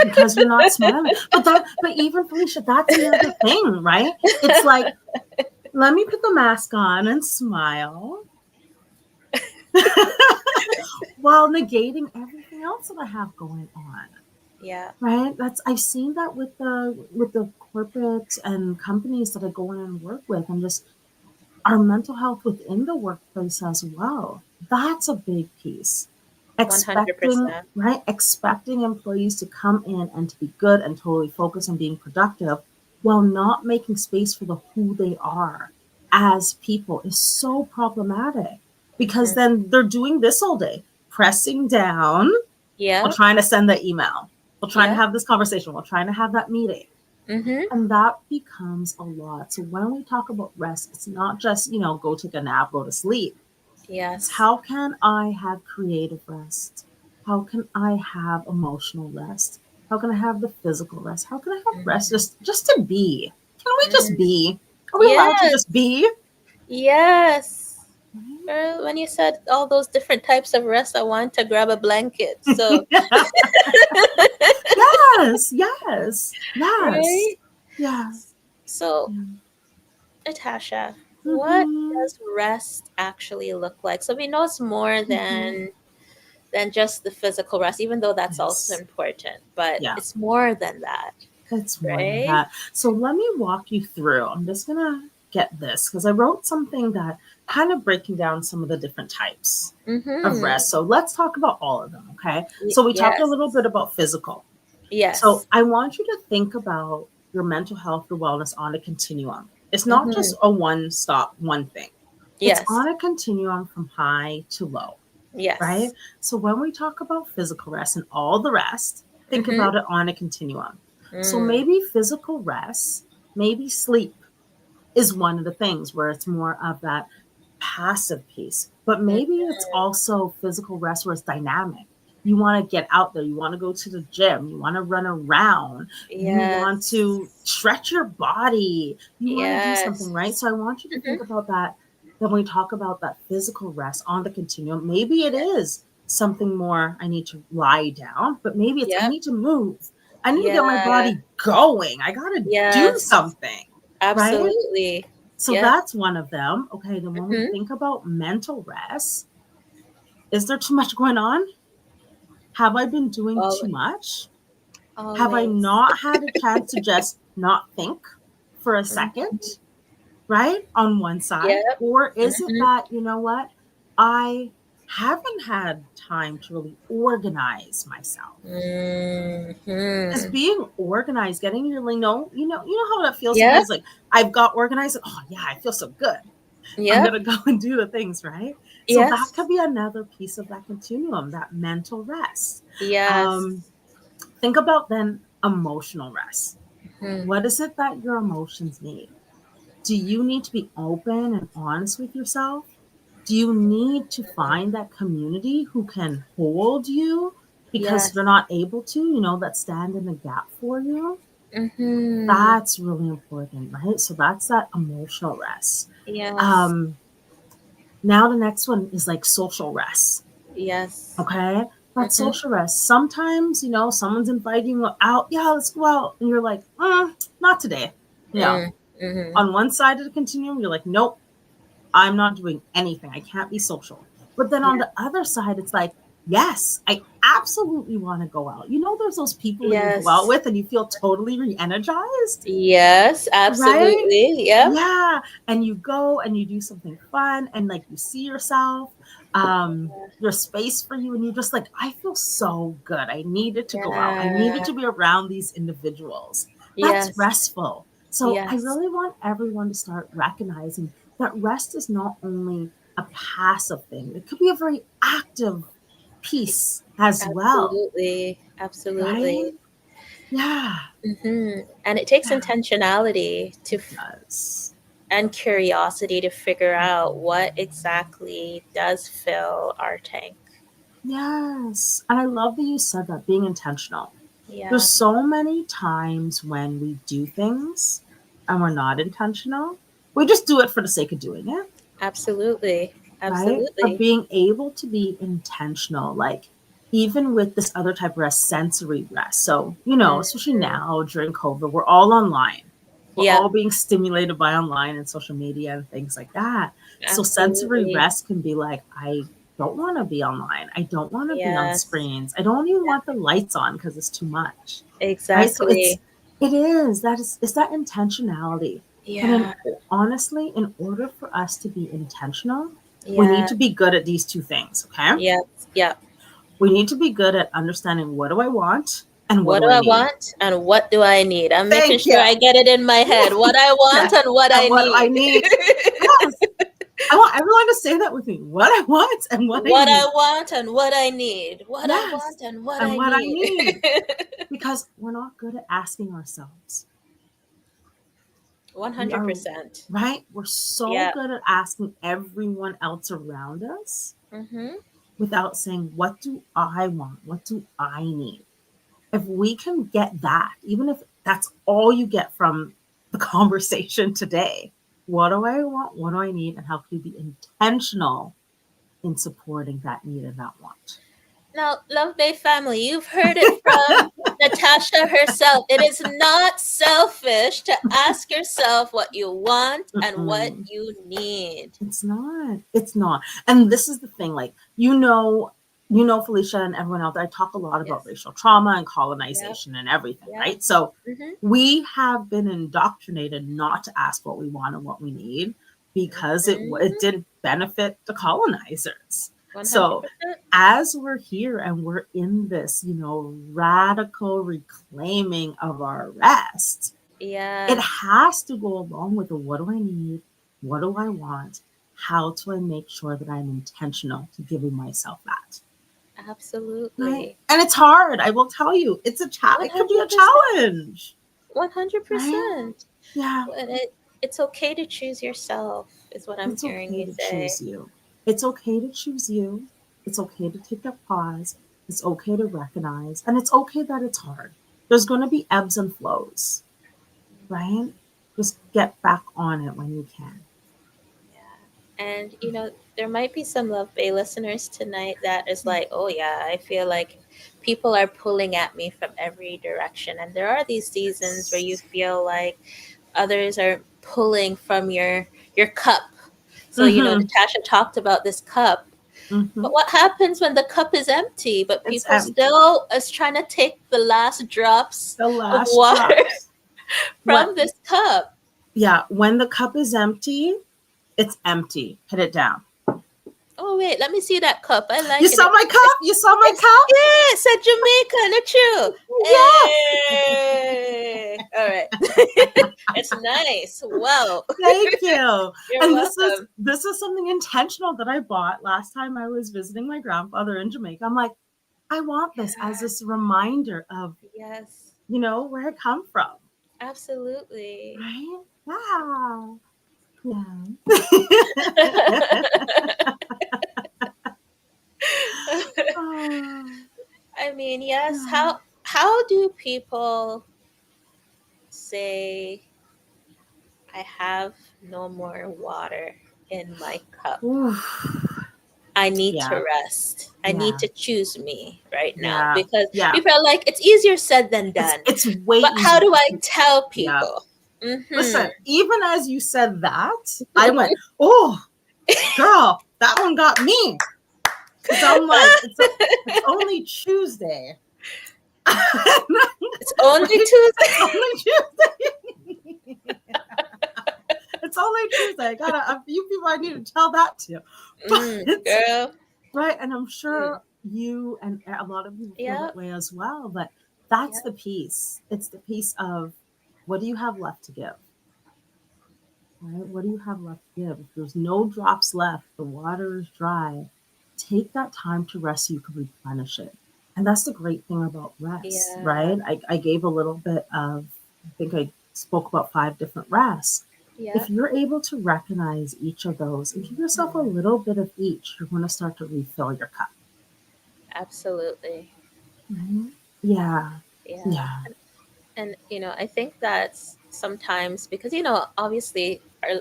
Because you're not smiling. But even Felicia, that's another thing, right? It's like, let me put the mask on and smile while negating everything else that I have going on. Yeah. Right? That's I've seen that with the corporate and companies that I go in and work with, and just our mental health within the workplace as well. That's a big piece. Expecting, 100%. right? Expecting employees to come in and to be good and totally focus on being productive while not making space for the who they are as people is so problematic, because Hmm. then they're doing this all day, pressing down while Yep. trying to send the email, while trying to Yep. have this conversation, while trying to have that meeting. Mm-hmm. And that becomes a lot. So when we talk about rest, it's not just, go take a nap, go to sleep. It's Yes. how can I have creative rest? How can I have emotional rest? How can I have the physical rest? How can I have rest Mhm. just to be? Can we just Mm. be? Are we allowed to Yes. just be? Yes. Right? When you said all those different types of rest, I wanted to grab a blanket. So, Yes, yes, yes. right? Yeah. So, Yeah. Natasha, what Mm-hmm. does rest actually look like? So we know it's more Mm-hmm. than just the physical rest, even though that's also Yes. important, but Yeah. it's more than that, It's more than right? that. So let me walk you through. I'm just going to get this because I wrote something that kind of breaking down some of the different types of Mm-hmm. rest. So let's talk about all of them. Okay. So we talked a Yes. little bit about physical. So Yes. I want you to think about your mental health or wellness on a continuum. It's not Mm-hmm. just a one stop, one thing. It's Yes. on a continuum from high to low, right? Yes. So when we talk about physical rest and all the rest, think Mm-hmm. about it on a continuum. So Mm. maybe physical rest, maybe sleep is one of the things where it's more of that passive piece. But maybe it's also physical rest where it's dynamic. You want to get out there, you want to go to the gym, you want to run around, you want Yes. to stretch your body, you want to do something, Yes. right? So I want you to think Mm-hmm. about that. Then when we talk about that physical rest on the continuum, maybe it is something more I need to lie down, but maybe it's I Yep. need to move. I need to get my Yeah. body going. I got to do Yes. something, right? Absolutely. So Yep. that's one of them. Okay, then when we Mm-hmm. think about mental rest, is there too much going on? Have I been doing too Always. much? Have I Always. not had a chance to just not think for a second, Mhm. right? On one side? Yep. Or is it Mhm. that, you know what? I haven't had time to really organize myself. Because Mhm. being organized, getting your you know how that feels Yep. sometimes like I've got organized. Oh yeah, I feel so good. I'm Yep. gonna go and do the things, right? So that Yes. could be another piece of that continuum, that mental rest. Yes. Um, think about then emotional rest. Mhm. What is it that your emotions need? Do you need to be open and honest with yourself? Do you need to find that community who can hold you because they're Yes. not able to, that stand in the gap for you? Mm-hmm. That's really important, right? So that's that emotional rest. Yes. Um, Now the next one is like social rest. Yes. Okay. That Mm-hmm. social rest. Sometimes, someone's inviting you out. Yeah, let's go out. And you're like, not today. Yeah. Mm-hmm. On one side of the continuum, you're like, nope, I'm not doing anything. I can't be social. But then on Yeah. the other side, it's like, yes, I absolutely want to go out. There's those people that you go out Yes. with and you feel totally re energized, Yes, right? absolutely. Yep. Yeah. And you go and you do something fun and like you see yourself, there's space for you, and you're just like, I feel so good. I needed to go out. I needed Yeah. to be around these individuals. That's Yes. restful. So I Yes. really want everyone to start recognizing that rest is not only a passive thing, it could be a very active piece as well, Absolutely. right? Absolutely. Yeah, And it takes yeah, intentionality it does. and curiosity to figure out what Mhm. exactly does fill our tank. Yes. And I love that you said that, being intentional. Yeah. There's so many times when we do things and we're not intentional. We just do it for the sake of doing it, Absolutely. right? But Absolutely. being able to be intentional, like even with this other type of rest, sensory rest. So, especially Mhm. now during COVID, we're all online. We're Yeah. all being stimulated by online and social media and things like that. So, sensory Absolutely. rest can be like, I don't want to be online. I don't want to be on Yes. screens. I don't even want the lights on because it's too much. Right? So Exactly. it's that intentionality. And Yeah. honestly, in order for us to be intentional, we need Yeah. to be good at these two things, okay? Yeah. Yeah. We need to be good at understanding what do I want and what What do do I I need. want and what do I need? I'm making Thank sure you. I get it in my head. What I want Yeah. and what And I what do I need. need? Yes. I want everyone to say that with me. What I want and what I What I need. want and what I need. What I Yes. want and what And I what I need. need. Because we're not good at asking ourselves. We are, 100%. right? We're so Yeah. good at asking everyone else around us Mm-hmm. without saying, what do I want? What do I need? If we can get that, even if that's all you get from the conversation today, what do I want? What do I need? And how can you be intentional in supporting that need and that want? Now, Love Bay family, you've heard it from Natasha herself. It is not selfish to ask yourself what you want and what Mm-mm. you need. It's not. It's not. And this is the thing, like, Felicia and everyone else, I talk a lot about Yes. racial trauma and Yep. colonization and everything, Yep. right? So Mm-hmm. we have been indoctrinated not to ask what we want and what we need because it Mm-hmm. didn't benefit the colonizers. So 100%. as we're here and we're in this, radical reclaiming of our rest, it Yes. has to go along with the what do I need? What do I want? How do I make sure that I'm intentional to giving myself that? Right? Absolutely. And it's hard. I will tell you, it could be a 100%. challenge. Right? 100%. Yeah. And it's okay to choose yourself, is what I'm It's hearing okay you to say. choose you. It's okay to choose you. It's okay to take a pause. It's okay to recognize. And it's okay that it's hard. There's going to be ebbs and flows, right? Just get back on it when you can. Yeah. And there might be some Love Bay listeners tonight that is like, oh yeah, I feel like people are pulling at me from every direction. And there are these seasons where you Yes. feel like others are pulling from your cup. So, Mm-hmm. Natasha talked about this cup. Mm-hmm. But what happens when the cup is empty, but It's people empty. still is trying to take the last drops The of last water drops. What? from this cup? Yeah. When the cup is empty, it's empty. Put it down. Oh wait, let me see that cup. I You like it. saw my cup? You saw my It's cup? yeah, it's a Jamaican, not true. Yes. Hey, all right. It's nice. Wow. Thank you. You're And welcome. this is something intentional that I bought last time I was visiting my grandfather in Jamaica. I'm like, I want this as Yeah. this reminder of, Yes. where I come from. Absolutely. Right? Wow. Yeah. Oh, I mean, yes. yeah. How do people say, I have no more water in my cup. Oof. I need to Yeah. rest. I need Yeah. to choose me right now Yeah. because Yeah. people are like, it's easier said than done. It's way But how easier. do I tell Yeah. people? Mm-hmm. Listen, even as you said that, I went, oh, girl, that one got me. Because I'm like, it's only Tuesday. It's only Right? Tuesday. It's only Tuesday. It's only Tuesday. I got a few people I need to tell that to. But, Girl. right. And I'm sure you and a lot of people feel Yep. that way as well. But that's Yep. the piece. It's the piece of what do you have left to give? Right? What do you have left to give? If there's no drops left, the water is dry, take that time to rest so you can replenish it. And that's the great thing about rest, Yeah. right? I gave a little bit of, I think I spoke about 5 different rests. Yep. If you're able to recognize each of those and give yourself a little bit of each, you're going to start to refill your cup. Absolutely. Right? Yeah. Yeah. Yeah. And I think that's sometimes because obviously our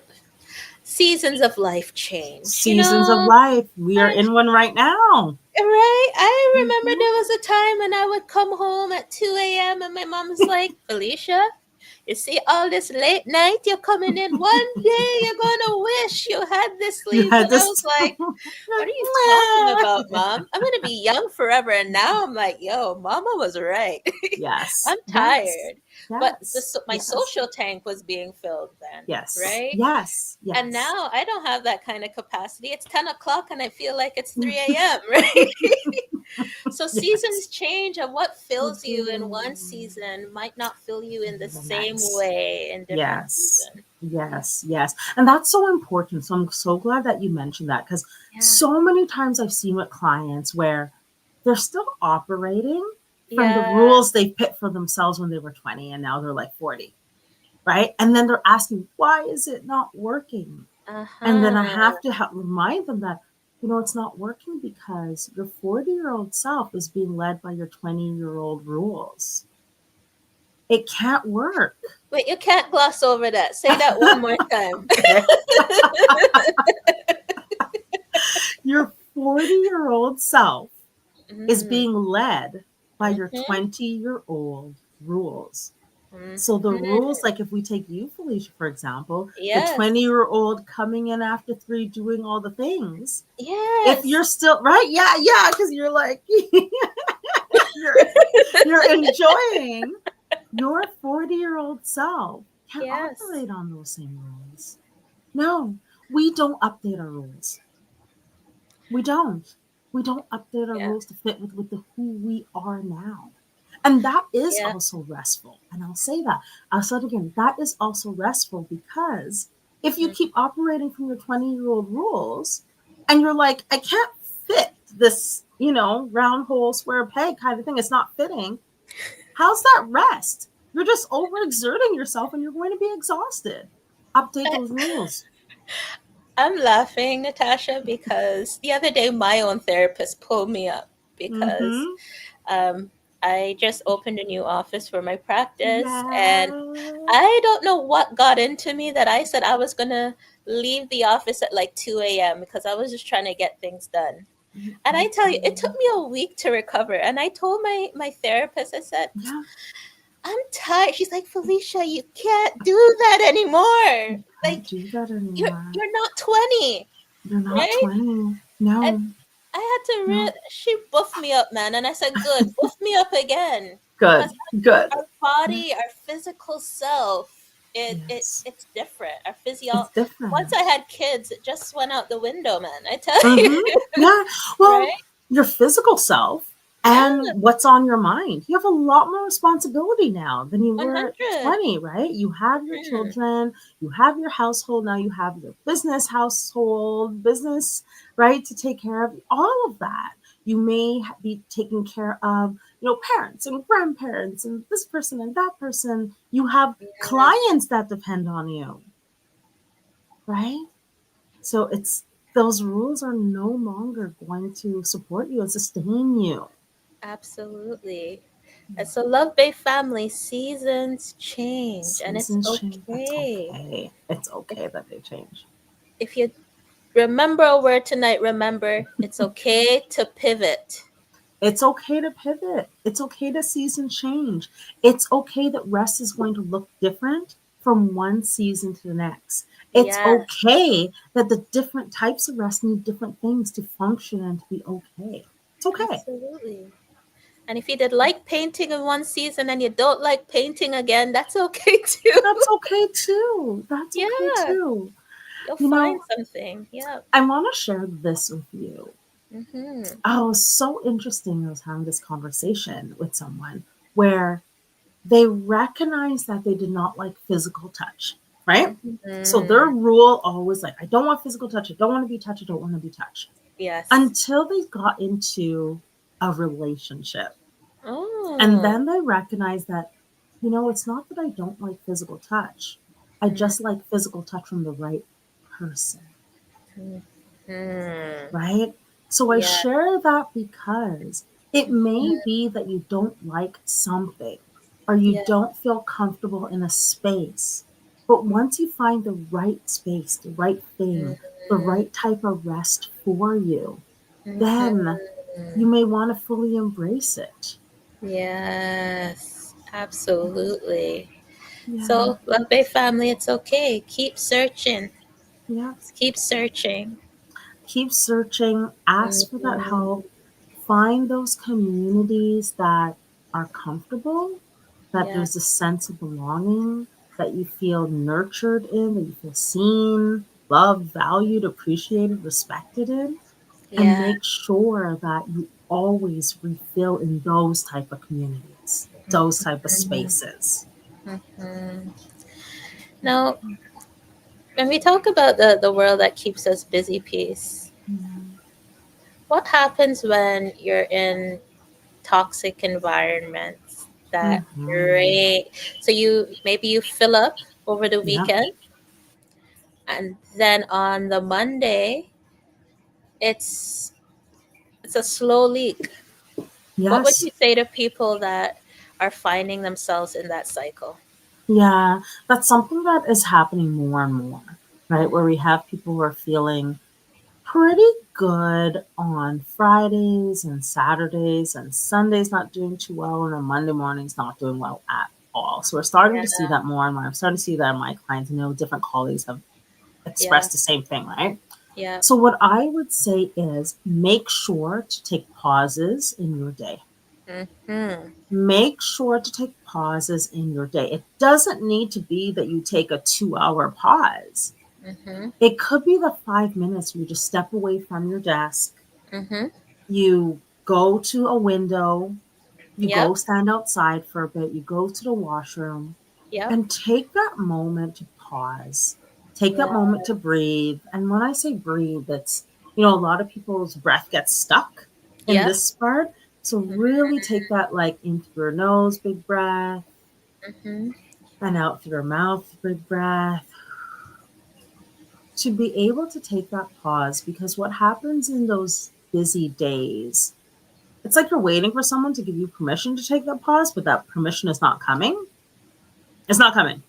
seasons of life change. Seasons of life. We are And in one right now. right? I remember Mhm. there was a time when I would come home at 2 a.m. and my mom was like, Felicia, you see all this late night, you're coming in. One day you're going to wish you had this You sleep. had And I this. was like, what are you talking about, Mom? I'm going to be young forever. And now I'm like, yo, Mama was right. Yes. I'm Yes. tired. But Yes. my Yes. social tank was being filled then, Yes. right? Yes. And Yes. now I don't have that kind of capacity. It's 10 o'clock and I feel like it's 3 a.m., right? So seasons Yes. change, and what They fills you in do. one season might not fill you in the The same next. way in different Yes. seasons. Yes. Yes. And that's so important. So I'm so glad that you mentioned that because Yeah. so many times I've seen with clients where they're still operating from the Yeah. rules they picked for themselves when they were 20 and now they're like 40. Right. And then they're asking, why is it not working? And then I Uh-huh. have to remind them that, it's not working because your 40-year-old self is being led by your 20-year-old rules. It can't work. Wait, you can't gloss over that. Say that one more time. Okay. Your 40-year-old self is Mm, being led by your mm-hmm, 20-year-old rules. So the mm-hmm. rules, like if we take you, Felicia, for example, the Yes. 20-year-old coming in after 3, doing all the things. If Yes. you're still right, yeah, because you're like you're you're enjoying your 40-year-old self can't Yes. operate on those same rules. No, we don't update our rules. We don't. We don't update our Yeah. rules to fit with who we are now. And that is Yeah. also restful. And I'll say that. I'll say it again. That is also restful because if you Mm. keep operating from your 20-year-old rules and you're like, I can't fit this, round hole, square peg kind of thing, it's not fitting. How's that rest? You're just overexerting yourself and you're going to be exhausted. Update those rules. I'm laughing, Natasha, because the other day my own therapist pulled me up because Mm-hmm. um, I just opened a new office for my practice, and Yeah. I don't know what got into me that I said I was gonna leave the office at like 2 a.m. because I was just trying to get things done. And I tell you, it took me a week to recover. And I told my therapist, I said, Yeah. I'm tired. She's like, Felicia, you can't do that anymore. Can't Like do that you're anymore. you're not 20, You're not right? 20. And No, I had to no. she buffed me up, man. And I said, good, buff me up again. Because Good, good. our body, our physical self, Yes. it's different. Our It's once I different. had kids, it just went out the window, man. I tell you. Mm-hmm. Yeah. Well, Right? your physical self Yeah, and what's on your mind. You have a lot more responsibility now than you were at 100. 20, right? You have your Mm, children, you have your household, now you have your business household, business, right, to take care of all of that. You may be taking care of, parents and grandparents and this person and that person. You have yes, clients that depend on you, right? So those rules are no longer going to support you and sustain you. absolutely. And so, Love Bay family, seasons change, and it's Seasons change. It's okay. okay. It's If, okay that they change. if you remember a word tonight, remember it's okay to pivot. It's okay to pivot. It's okay to season change. It's okay that rest is going to look different from one season to the next. It's Yes, okay that the different types of rest need different things to function and to be okay. It's okay. absolutely. And if you did like painting in one season and you don't like painting again, that's okay too. That's okay too. That's okay Yeah, too. you'll You find know, something. Yeah. I want to share this with you. Mm-hmm. Oh, it was so interesting. I was having this conversation with someone where they recognized that they did not like physical touch, right? So their Mm-hmm. rule always like, I don't want physical touch. I don't want to be touched. I don't want to be touched. Yes. Until they got into a relationship. And Oh. then they recognized that, it's not that I don't like physical touch. I just like physical touch from the right person, Mm-hmm. right? So I Yeah. share that because it may be that you don't like something or you Yeah. don't feel comfortable in a space. But once you find the right space, the right thing, the right type of rest for you, then you Mm-hmm. may want to fully embrace it. Yes. Absolutely. Yeah, So, Love Bay family, it's okay. Keep searching. yeah. Keep searching. Keep searching, ask for that Mm-hmm. help, find those communities that are comfortable, that Yeah. there's a sense of belonging, that you feel nurtured in, that you feel seen, loved, valued, appreciated, respected in, and Yeah. make sure that you always refill in those type of communities, those type of Mm-hmm. spaces. Mm-hmm. Now, when we talk about the world that keeps us busy piece, what happens when you're in toxic environments that Mm-hmm. drain? So you fill up over the Yeah. weekend, and then on the Monday, it's it's a slow leak. What would Yes. you say to people that are finding themselves in that cycle? Yeah, that's something that is happening more and more, right? Where we have people who are feeling pretty good on Fridays and Saturdays and Sundays not doing too well, and on Monday mornings not doing well at all. So we're starting to see Yeah, that more and more. I'm starting to see that in my clients. I know different colleagues have yeah, expressed the same thing, right? yeah. So what I would say is make sure to take pauses in your day. Mm-hmm. Make sure to take pauses in your day. It doesn't need to be that you take a 2 hour pause. Mm-hmm. It could be the 5 minutes where you just step away from your desk, Mm-hmm. you go to a window, you Yep. go stand outside for a bit, you go to the washroom, Yep. and take that moment to pause. Take that Yeah. moment to breathe. And when I say breathe, it's, a lot of people's breath gets stuck in Yep. this part. So really take that like in through your nose, big breath, Mm-hmm. and out through your mouth, big breath. To be able to take that pause, because what happens in those busy days, it's like you're waiting for someone to give you permission to take that pause, but that permission is not coming. It's not coming.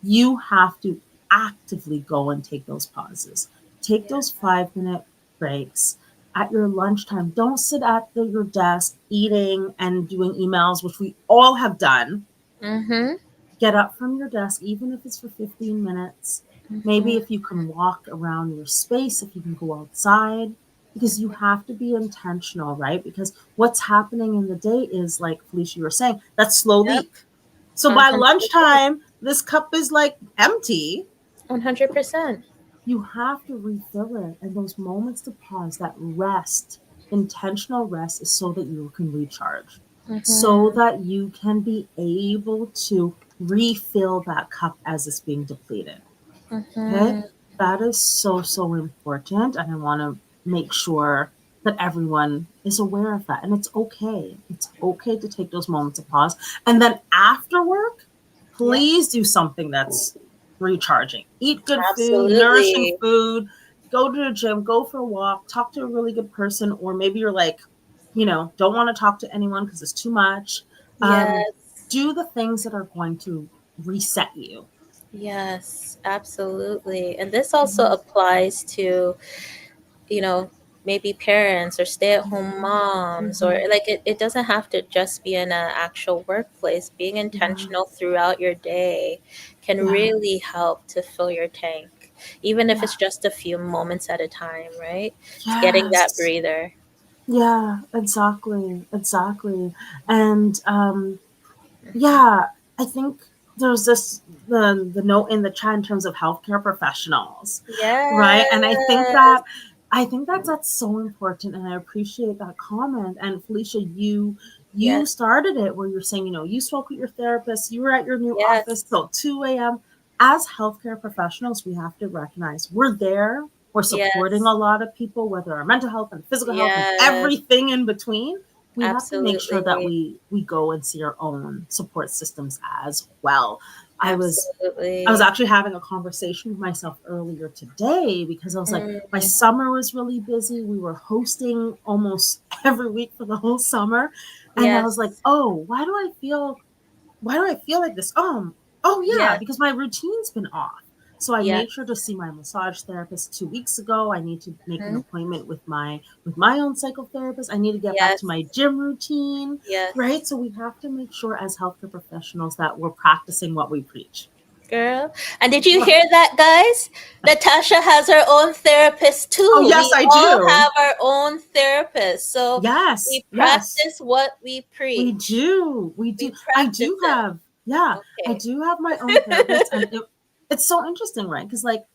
You have to actively go and take those pauses. Take Yeah. those 5 minute breaks at your lunchtime. Don't sit at your desk eating and doing emails, which we all have done. Mm-hmm. Get up from your desk, even if it's for 15 minutes. Maybe Mm-hmm. if you can walk around your space, if you can go outside, because you have to be intentional, right? Because what's happening in the day is, like Felicia, you were saying, that slow Yep. leak. So by 100%. lunchtime, this cup is like empty. 100%. You have to refill it. And those moments to pause, that rest, intentional rest, is so that you can recharge, so Mm-hmm. that you can be able to refill that cup as it's being depleted. Okay. Mm-hmm. That is so, so important. And I want to make sure that everyone is aware of that. And it's okay. It's okay to take those moments of pause. And then after work, Yep. please do something that's recharging. Eat good food, nourishing Absolutely. food, go to the gym, go for a walk, talk to a really good person. Or maybe you're like, don't want to talk to anyone because it's too much. Yes. Do the things that are going to reset you. Yes, absolutely. And this also Mhm. applies to, you know, maybe parents or stay-at-home Mhm. moms, or Mhm. like it doesn't have to just be in an actual workplace. Being Yeah. intentional throughout your day can Yeah. really help to fill your tank, even if Yeah. it's just a few moments at a time, right? It's getting that Yes. breather. Yeah, exactly. Exactly. And yeah, I think there's this the note in the chat in terms of healthcare professionals, right? And Yes. I think that that's so important, and I appreciate that comment. And Felicia, you Yes. started it where you're saying, you spoke with your therapist, you were at your new office Yes. till 2 a.m. As healthcare professionals, we have to recognize we're there. We're supporting Yes. a lot of people, whether our mental health and physical health and Yes. everything in between. We have to make sure that Absolutely. we go and see our own support systems as well. I was Absolutely. actually having a conversation with myself earlier today because I was like, my Mm, summer was really busy. We were hosting almost every week for the whole summer. And I was like, yes. oh, why do I feel like this? Oh yeah, Yes. because my routine's been off. So I Yes. made sure to see my massage therapist 2 weeks ago. I need to make an Mhm. appointment with my own psychotherapist. I need to get back to Yes. my gym routine, right? Yes. So we have to make sure as healthcare professionals that we're practicing what we preach. Girl. And did you hear that, guys? Natasha has her own therapist Oh too. yes, We I all do. have our own therapist. So Yes, we yes. practice what we We preach. do. We We do. I practice do it. have, yeah, I Okay. do have my own therapist. And it's so interesting, right? Because, like,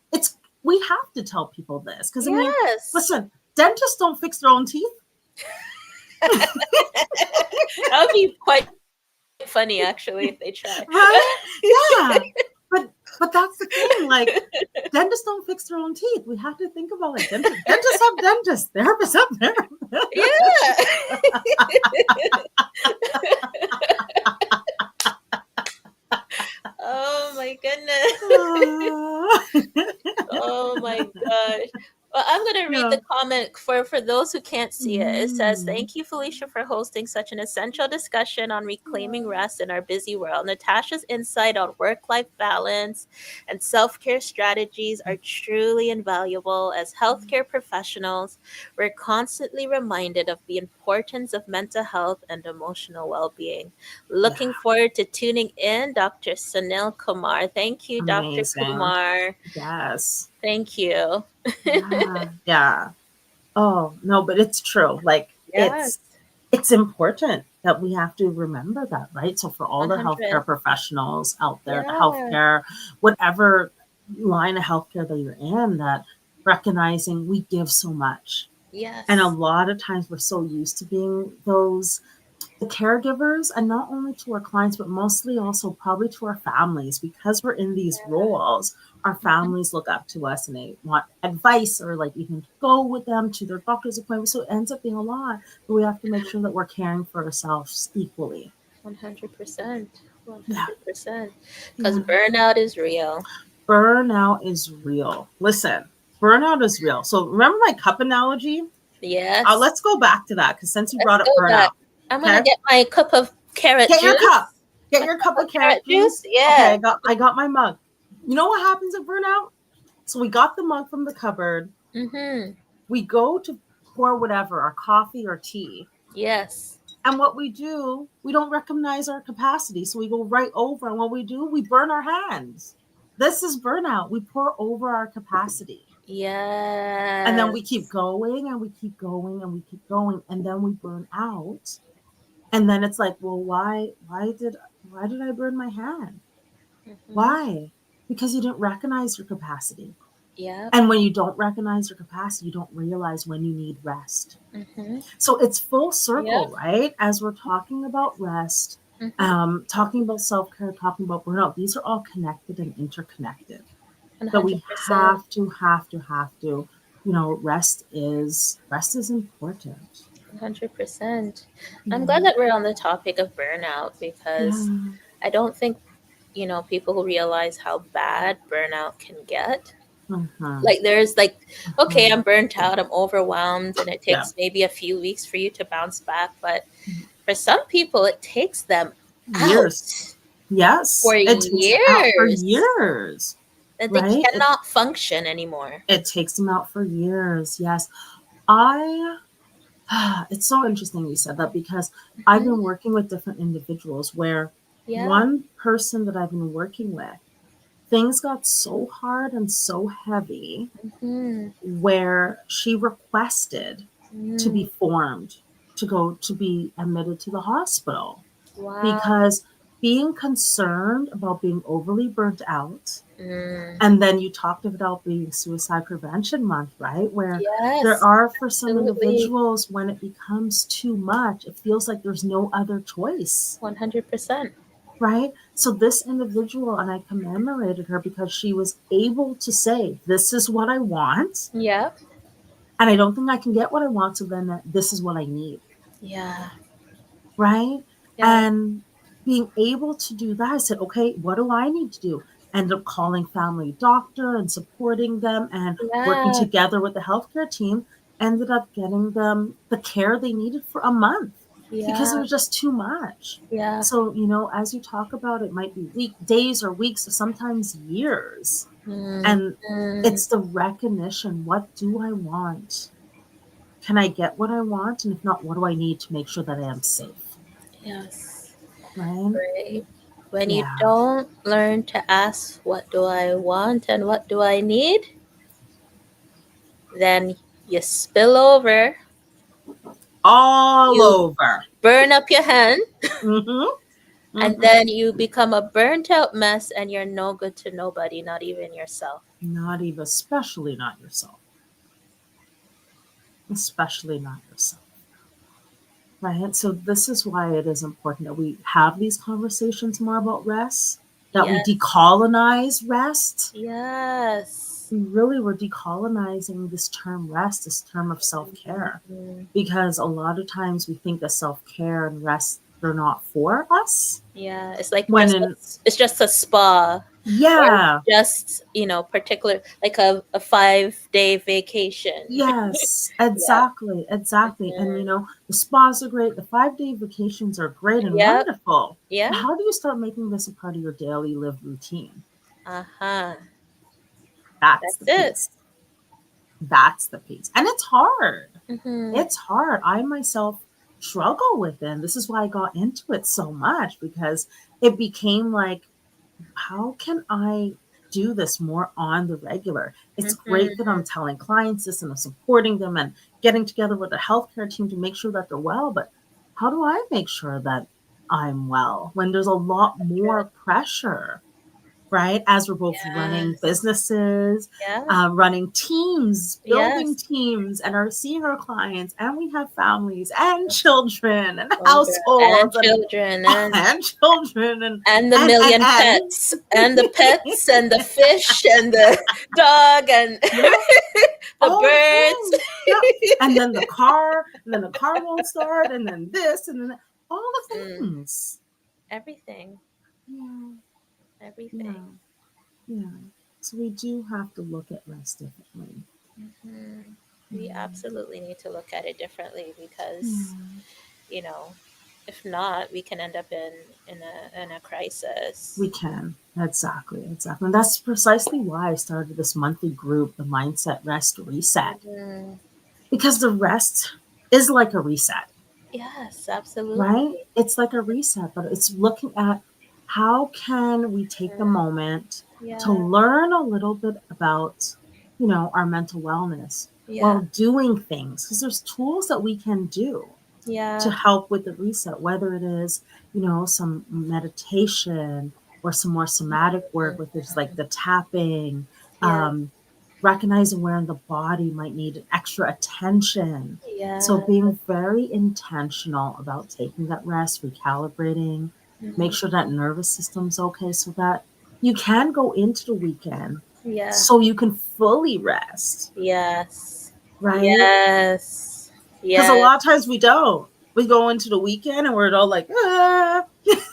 we have to tell people this. Because, I mean, Yes. listen, dentists don't fix their own teeth, That would be quite funny, actually, if they try. right? Yeah. But that's the thing. Like, dentists don't fix their own teeth. We have to think about, like, dentists have dentists, therapists have therapists. Yeah. Oh my goodness. Oh my gosh. Well, I'm going to read Yeah. the comment for those who can't see it. It says, Mm. "Thank you, Felicia, for hosting such an essential discussion on reclaiming rest in our busy world. Natasha's insight on work-life balance and self-care strategies are truly invaluable. As healthcare professionals, we're constantly reminded of the importance of mental health and emotional well-being. Yeah. Looking forward to tuning in, Dr. Sunil Kumar." Thank you, Dr. Amazing. Kumar. Yes. Thank you. Yeah. Yeah. Oh, no, but it's true. Like Yes, it's important that we have to remember that, right? So for all the 100. healthcare professionals out there, the Yeah. healthcare, whatever line of healthcare that you're in, that recognizing we give so much. And a Yes. lot of times we're so used to being those the caregivers, and not only to our clients but mostly also probably to our families, because we're in these roles. Our Mhm. families look up to us and they want advice, or like even go with them to their doctor's appointment, so it ends up being a lot. But we have to make sure that we're caring for ourselves equally. 100%. Yeah. 100%. Because Yeah. burnout is real. Burnout is real. Listen, burnout is real. So remember my cup analogy. Yes. Let's go back to that, because since you Let's brought up go back. burnout. I'm going to Okay. get my cup of carrot Get your cup. juice. Get My your cup cup of of carrot carrot juice? juice. Okay, Yeah. I got my mug. You know what happens at burnout? So we got the mug from the cupboard. Mm-hmm. We go to pour whatever, our coffee or tea. Yes. And what we do, we don't recognize our capacity. So we go right over. And what we do, we burn our hands. This is burnout. We pour over our capacity. And then we keep Yes. going and we keep going and we keep going. And then we burn out. And then it's like, well, why did I burn my hand? Mm-hmm. Why? Because you didn't recognize your capacity. Yep. And when you don't recognize your capacity, you don't realize when you need rest. Mm-hmm. So it's full circle, Yep. right? As we're talking about rest, Mm-hmm. talking about self care, talking about burnout, these are all connected and interconnected. That we 100%. have to, rest is important. 100%. I'm Yeah. glad that we're on the topic of burnout because Yeah. I don't think, people who realize how bad burnout can get. Uh-huh. Like, there's like, Uh-huh. okay, I'm burnt out, I'm overwhelmed, and it Yeah. takes maybe a few weeks for you to bounce back. But for some people, it takes them Years. out Yes. for It takes them out for years, years. that they Right? cannot function anymore. It takes them out for years. Yes. I it's so interesting you said that, because I've Mhm. been working with different individuals where Yeah. one person that I've been working with, things got so hard and so heavy Mhm. where she requested to be Mm. formed to go to be admitted to the hospital, Wow. because being concerned about being overly burnt out. Mm. And then you talked about being Suicide Prevention Month, right? Where there Yes, are, for some absolutely. individuals, when it becomes too much, it feels like there's no other choice, 100%. right? So this individual, and I commemorated her because she was able to say, this is what I want, Yep. and I don't think I can get what I want, so then this is what I need, Yeah. right? Yeah. And being able to do that, I said, okay, what do I need to do? End up calling family doctor and supporting them and working Yeah. together with the healthcare team. Ended up getting them the care they needed for a month because it Yeah. was just too much. Yeah. So, as you talk about, it might be days or weeks or sometimes years. Mm. And Mm. it's the recognition. What do I want? Can I get what I want? And if not, what do I need to make sure that I am safe? Yes. Right? Right. When you Yeah. don't learn to ask, what do I want and what do I need, then you spill over, All you over. burn up your hand, Mm-hmm. and Mm-hmm. then you become a burnt out mess and you're no good to nobody, not even yourself. Not even, especially not yourself. Especially not yourself. Right? So this is why it is important that we have these conversations more about rest, that we Yes. decolonize rest. Yes. We really were decolonizing this term rest, this term of self-care. Mhm. Because a lot of times we think that self-care and rest, they're not for us. Yeah, it's like When in it's just a spa, or yeah, just particular, like a 5-day vacation. yes, Yeah. exactly, exactly. And Mhm. the spas are great, the 5-day vacations are great and Yep. wonderful. Yeah. But how do you start making this a part of your daily lived routine? Uh-huh. That's That's the it. piece. That's the piece. And it's hard. Mm-hmm. It's hard. I myself struggle with it. And this is why I got into it so much, because it became like, how can I do this more on the regular? It's great that Mm-hmm. I'm telling clients this and I'm supporting them and getting together with the healthcare team to make sure that they're well. But how do I make sure that I'm well when there's a lot more pressure, right? As we're both running Yes. businesses, Yeah. running teams, building Yes. teams, and are seeing our clients, and we have families and children and Children and households children and and children and the and and million and pets and the pets and the fish and the dog and yeah, the all the birds. things. Yeah. And then the car won't start, and then this, and then that. All the Mm, things. everything. Yeah, Everything. yeah, yeah. So we do have to look at rest differently. Hmm. We Yeah, absolutely need to look at it differently because, yeah. you know, if not, we can end up in a crisis. We can. Exactly, exactly. And that's precisely why I started this monthly group, the Mindset Rest Reset. Hmm. Because the rest is like a reset, Yes, absolutely. right? It's like a reset, but it's looking at how can we take the Mm, moment to yeah, learn a little bit about, our mental wellness yeah, while doing things, because there's tools that we can do to yeah, help with the reset, whether it is, some meditation or some more somatic work, mm, with there's like the tapping, yeah, um, recognizing where in the body might need extra attention. So yeah. being very intentional about taking that rest, recalibrating, make Mhm. sure that nervous system's okay so that you can go into the weekend Yeah. so you can fully rest, Yes. right? Yes. Because a Yes. lot of times we don't. We go into the weekend and we're all like, ah.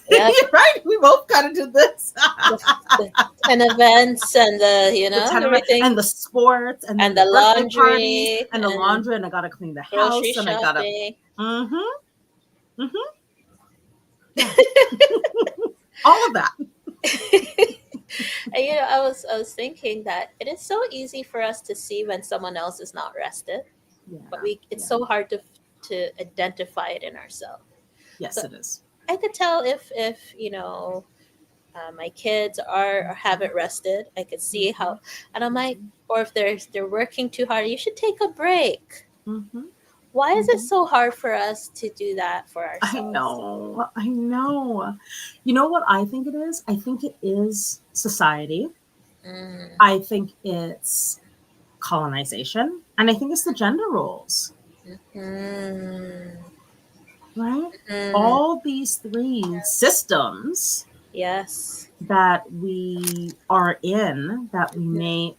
Yep. Right? We both kind of do this. The, the 10 events and The tournament everything, and the sports and then and the the birthday parties laundry and the and laundry, and I gotta clean the grocery house and I gotta shopping. mm-hmm, mm-hmm. Yeah. All of that. And I was thinking that it is so easy for us to see when someone else is not rested, but Yeah. we it's Yeah. so hard to identify it in ourselves. So Yes, it is. I could tell if my kids are haven't rested. I could see how, and I'm like, or if they're working too hard, you should take a break. Mm-hmm. Why is it Mm-hmm. so hard for us to do that for I ourselves? know. I know. You know what I think it is? I think it is society. Mm, I think it's colonization. And I think it's the gender roles, mm, right? mm, All these three systems yes. that we are in, that we may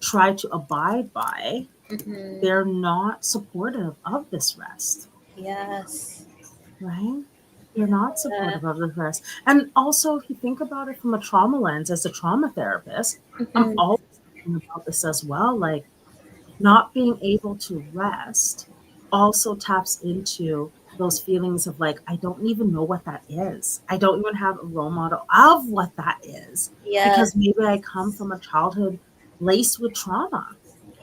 try to abide by, Hmm. they're not supportive of this rest, Yes. right? They're not Yeah. supportive of this rest. And also, if you think about it from a trauma lens, as a trauma therapist, I'm Hmm. always thinking about this as well. Like, not being able to rest also taps into those feelings of like, I don't even know what that is. I don't even have a role model of what that is Yes. because maybe I come from a childhood laced with trauma.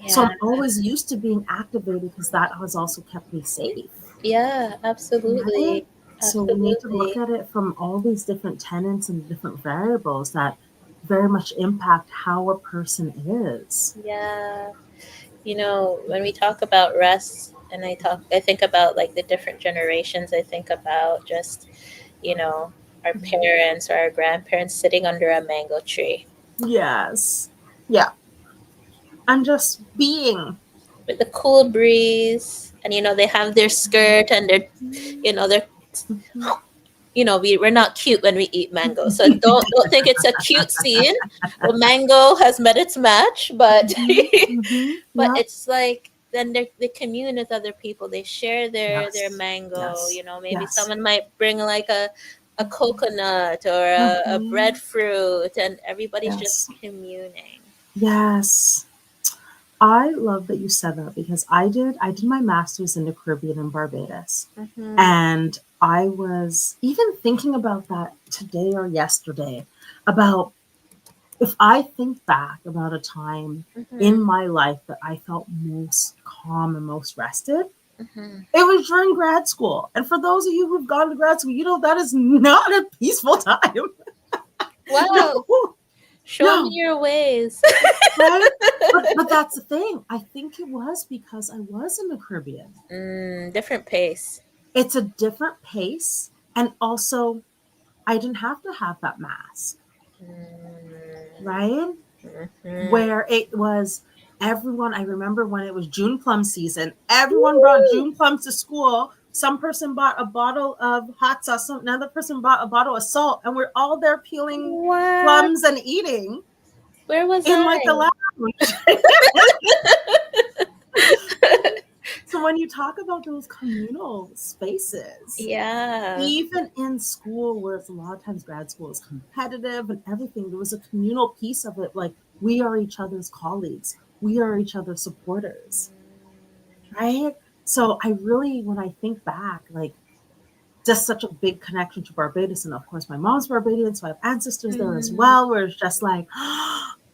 So Yeah. I'm always used to being activated because that has also kept me safe. Yeah. Right? Absolutely. So we need to look Absolutely. at it from all these different tenets and different variables that very much impact how a person is. Yeah. When we talk about rest, and I think about like the different generations. I think about just, you know, our parents or our grandparents sitting under a mango tree Yes. Yeah. And just being. with the cool breeze, and they have their skirt and they're we're not cute when we eat mango, so don't think it's a cute scene. The mango has met its match, but Mhm, mhm. but Yep. it's like then they commune with other people. They share their Yes. mango. Yes. Maybe Yes. someone might bring like a coconut or a Mhm. breadfruit, and everybody's just Yes. communing. Yes. I love that you said that because I did my master's in the Caribbean in Barbados. Mm-hmm. And I was even thinking about that today or yesterday about if I think back about a time Mm-hmm. in my life that I felt most calm and most rested, Mm-hmm. it was during grad school. And for those of you who've gone to grad school, that is not a peaceful time. Wow, No, show me no, your ways. right? But that's the thing. I think it was because I was in the Caribbean. Different pace. It's a different pace. And also, I didn't have to have that mask, right? Mm-hmm. Where it was everyone. I remember when it was June plum season, everyone brought June plums to school. Some person bought a bottle of hot sauce, another person bought a bottle of salt, and we're all there peeling What? plums and eating Where was in like the I? lounge. So when you talk about those communal spaces, Yeah. even in school, where it's a lot of times grad school is competitive and everything, there was a communal piece of it. Like, we are each other's colleagues, we are each other's supporters, right? So I really, when I think back, like, just such a big connection to Barbados. And of course, my mom's Barbadian, so I have ancestors there as Mm, well, where it's just like,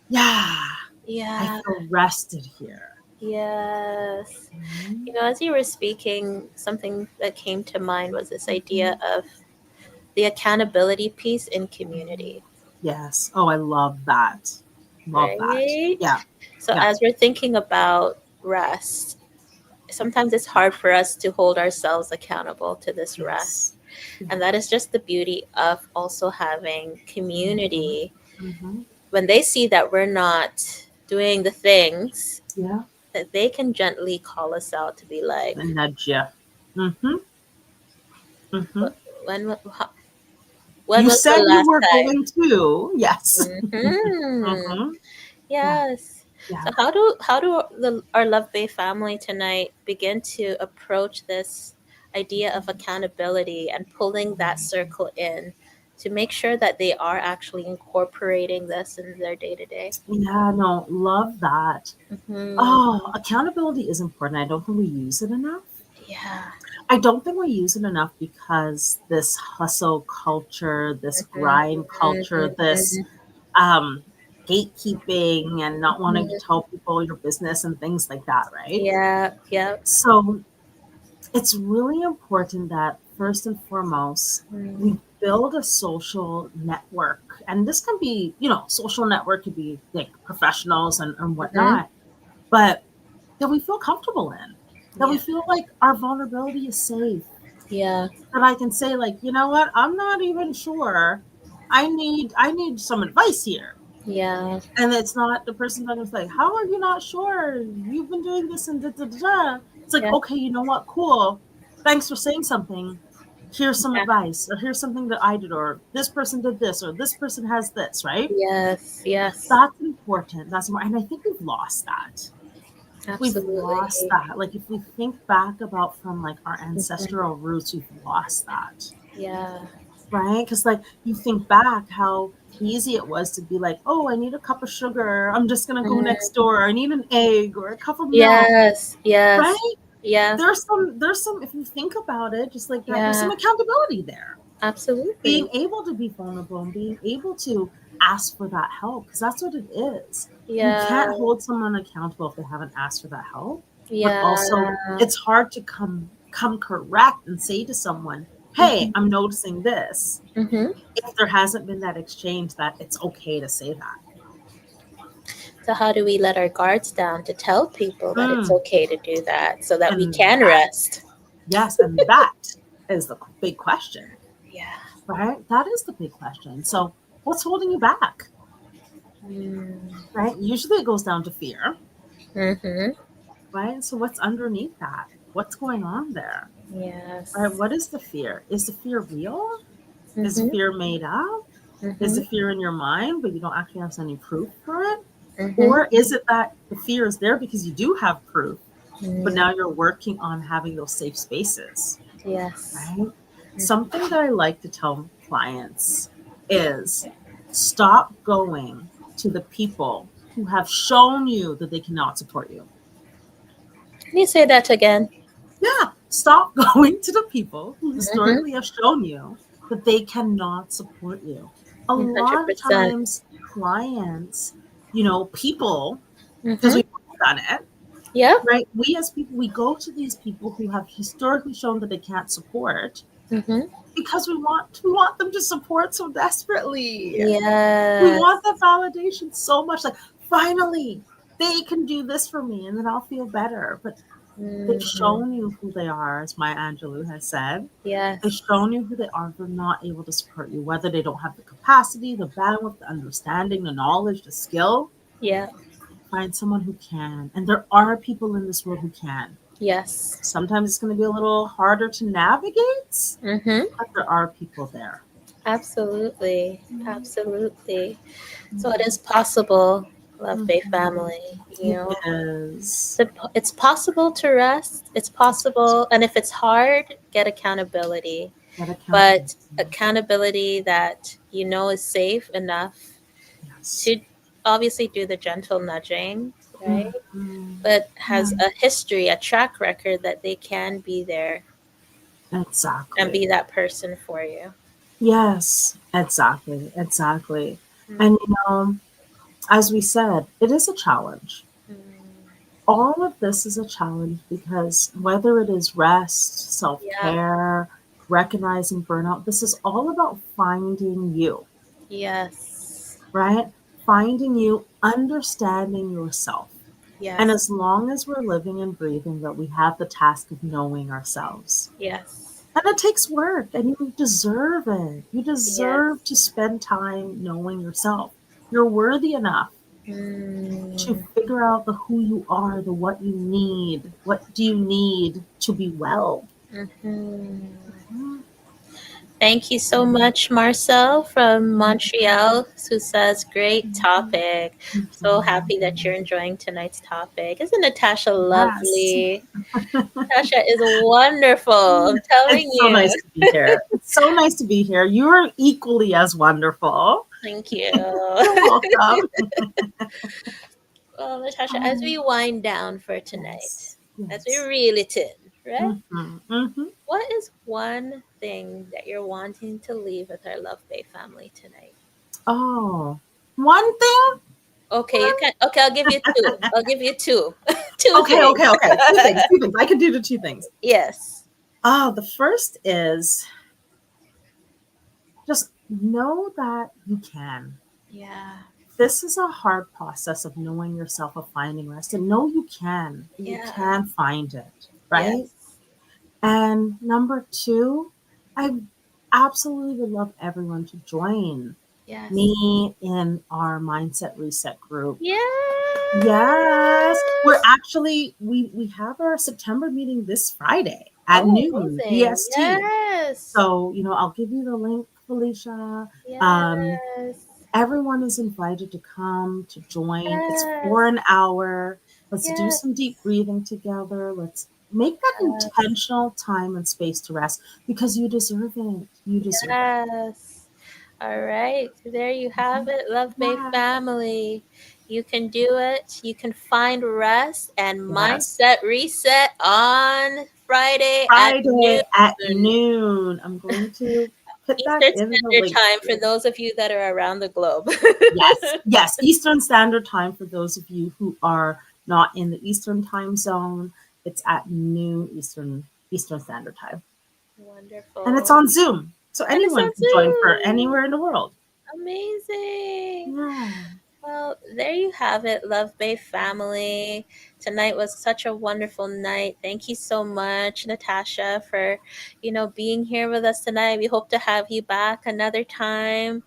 yeah, I yeah. feel rested here. Yes. Mhm. As you were speaking, something that came to mind was this idea Mhm. of the accountability piece in community, Yes. Oh, I love that. Love that. right? Yeah. So Yeah. as we're thinking about rest, sometimes it's hard for us to hold ourselves accountable to this rest. Yes. Yeah. And that is just the beauty of also having Mhm. community. Mhm. When they see that we're not doing the things, Yeah. that they can gently call us out to be like, And nudge you. Mhm. Mhm. when when You was the said you last were time? going to. Yes. Hmm. Mhm. Yeah. Yes. Yeah. So how do our Love Bay family tonight begin to approach this idea of accountability and pulling that circle in to make sure that they are actually incorporating this in their day to day? Yeah. No, love that. Hmm. Oh, accountability is important. I don't think we use it enough. Yeah. I don't think we use it enough because this hustle culture, this grind culture, this Mhm. um, gatekeeping and not wanting to Mhm. tell people your business and things like that, right? Yeah. Yep. So it's really important that first and foremost, we Mm. build a social network. And this can be, social network could be like professionals and Mhm. whatnot, but that we feel comfortable in, that we Yeah. feel like our vulnerability is safe, Yeah. that I can say, like, you know what, I'm not even sure. I need some advice here. Yeah. And it's not the person that is like, how are you not sure? You've been doing this and da da da. Da. It's like, Yeah. okay, you know what? Cool. Thanks for saying something. Here's some Yeah. advice, or here's something that I did, or this person did this, or this person has this, right? Yes. Yes. That's important. That's more, and I think we've lost that. We've lost Absolutely. that. Like, if we think back about from like our Mhm. ancestral roots, we've lost that. Yeah. Right? Because, like, you think back how easy it was to be like, oh, I need a cup of sugar. I'm just going to go next Mhm. door. I need an egg or a cup of milk. Yes. Yes. Right? Yeah. There's some, if you think about it, just like that, there's some Yeah. accountability there. Being Absolutely. able to be vulnerable and being able to ask for that help, because that's what it is. You Yeah. can't hold someone accountable if they haven't asked for that help. But also, Yeah. it's hard to come correct and say to someone, hey, Mhm. I'm noticing this, Mhm. if there hasn't been that exchange that it's okay to say that. So how do we let our guards down to tell people that it's Mm. okay to do that so that we And can that, rest? yes, and that is the big question, Yeah. right? That is the big question. So, what's holding you back, Mm. right? Usually it goes down to fear, Mhm. right? So, what's underneath that? What's going on there, right? Yes. What is the fear? Is the fear real? Is the Mhm. fear made up? Is the Mhm. fear in your mind, but you don't actually have any proof for it? Mhm. Or is it that the fear is there because you do have proof, but Mm. now you're working on having those safe spaces, Yes. right? Something that I like to tell clients is stop going to the people who have shown you that they cannot support you. Can you say that again? Yeah, stop going to the people who Mhm. historically have shown you that they cannot support you. A lot of 100%. times, clients, people, because Mhm. we've all done it, Yeah. right? We as people, we go to these people who have historically shown that they can't support Mhm. because we want them to support so desperately. We want Yes. the validation so much. Like, finally, they can do this for me, and then I'll feel better. But they've Mhm. shown you who they are, as Maya Angelou has said. They've Yes. shown you who they are. They're not able to support you, whether they don't have the capacity, the bandwidth, the understanding, the knowledge, the skill. Yeah. Find someone who can. And there are people in this world who can. Yes. Sometimes it's going to be a little harder to navigate, Mhm. but there are people there. Absolutely. Absolutely. So it is possible, Love Bay Mhm. family. It is. It's possible to rest. It's It's possible. possible, and if it's hard, get accountability. That accountability. But accountability that you know is safe enough Yes. to obviously do the gentle nudging, right? Mhm. But Yeah. has a history, a track record that they can be there and Exactly. be that person for you. Yes, exactly, exactly. Mm. And as we said, it is a challenge. Mm. All of this is a challenge because whether it is rest, self Yeah. care, recognizing burnout, this is all about finding you, Yes. right? Finding you, understanding yourself. And Yes. as long as we're living and breathing, that we have the task of knowing ourselves. Yes. And it takes work, and you deserve it. You deserve Yes. to spend time knowing yourself. You're worthy enough to Mm. figure out the who you are, the what you need. What do you need to be well? Mhm. Mhm. Thank you so much, Marcel from Montreal, who says, great topic. So happy that you're enjoying tonight's topic. Isn't Natasha Yes. lovely? Natasha is wonderful. I'm telling It's so you. nice to be here. It's so nice to be here. You're equally as wonderful. Thank you. You're welcome. Well, Natasha, as Um, we wind down for tonight, yes. as we Yes. reel it in, right? Mhm. Mhm. What is one thing that you're wanting to leave with our Love Bay family tonight? Oh, one thing? Okay, you can. Okay, I'll give you two. I'll give you two. Two Okay, things. okay, okay. Two things. Two things. I can do the two things. Yes. The first is just know that you can. Yeah. This is a hard process of knowing yourself, of finding rest, and know you can. You Yeah. can find it, right? Yes. And number two, I absolutely would love everyone to join Yes. me in our mindset reset group. Yes, we're Yes. actually we have our September meeting this Friday at Oh, noon amazing. EST. Yes. So, I'll give you the link, Felicia. Um, Yes. everyone is invited to come to join. It's for Yes. an hour. Let's do Yes. some deep breathing together. Let's make that Yes. intentional time and space to rest because you deserve it. You deserve it. Yes. All right. There you have Mhm. it, Love Bay Yeah. family. You can do it. You can find rest and Yes. mindset reset on Friday at noon. Friday at noon. I'm going to put that Eastern in the Standard link. Time for those of you that are around the globe. Yes, yes, Eastern Standard Time for those of you who are not in the Eastern Time Zone. It's at noon Eastern Standard Time, and it's Wonderful. on Zoom, so And it's anyone on can join for Zoom. anywhere in the world. Amazing. Yeah. Well, there you have it, Love Bay family. Tonight was such a wonderful night. Thank you so much, Natasha, for being here with us tonight. We hope to have you back another time.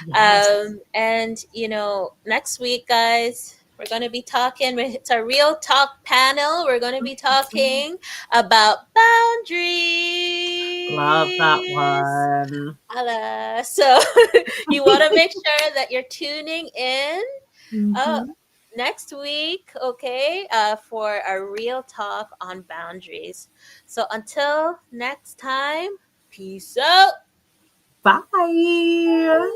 Yes. And next week, guys, we're going to be talking. It's a real talk panel. We're going to be talking about Love that boundaries. one. So you want to make sure that you're tuning in uh, Hmm. next week, okay, for a real talk on boundaries. So until next time, peace out. Bye. Bye.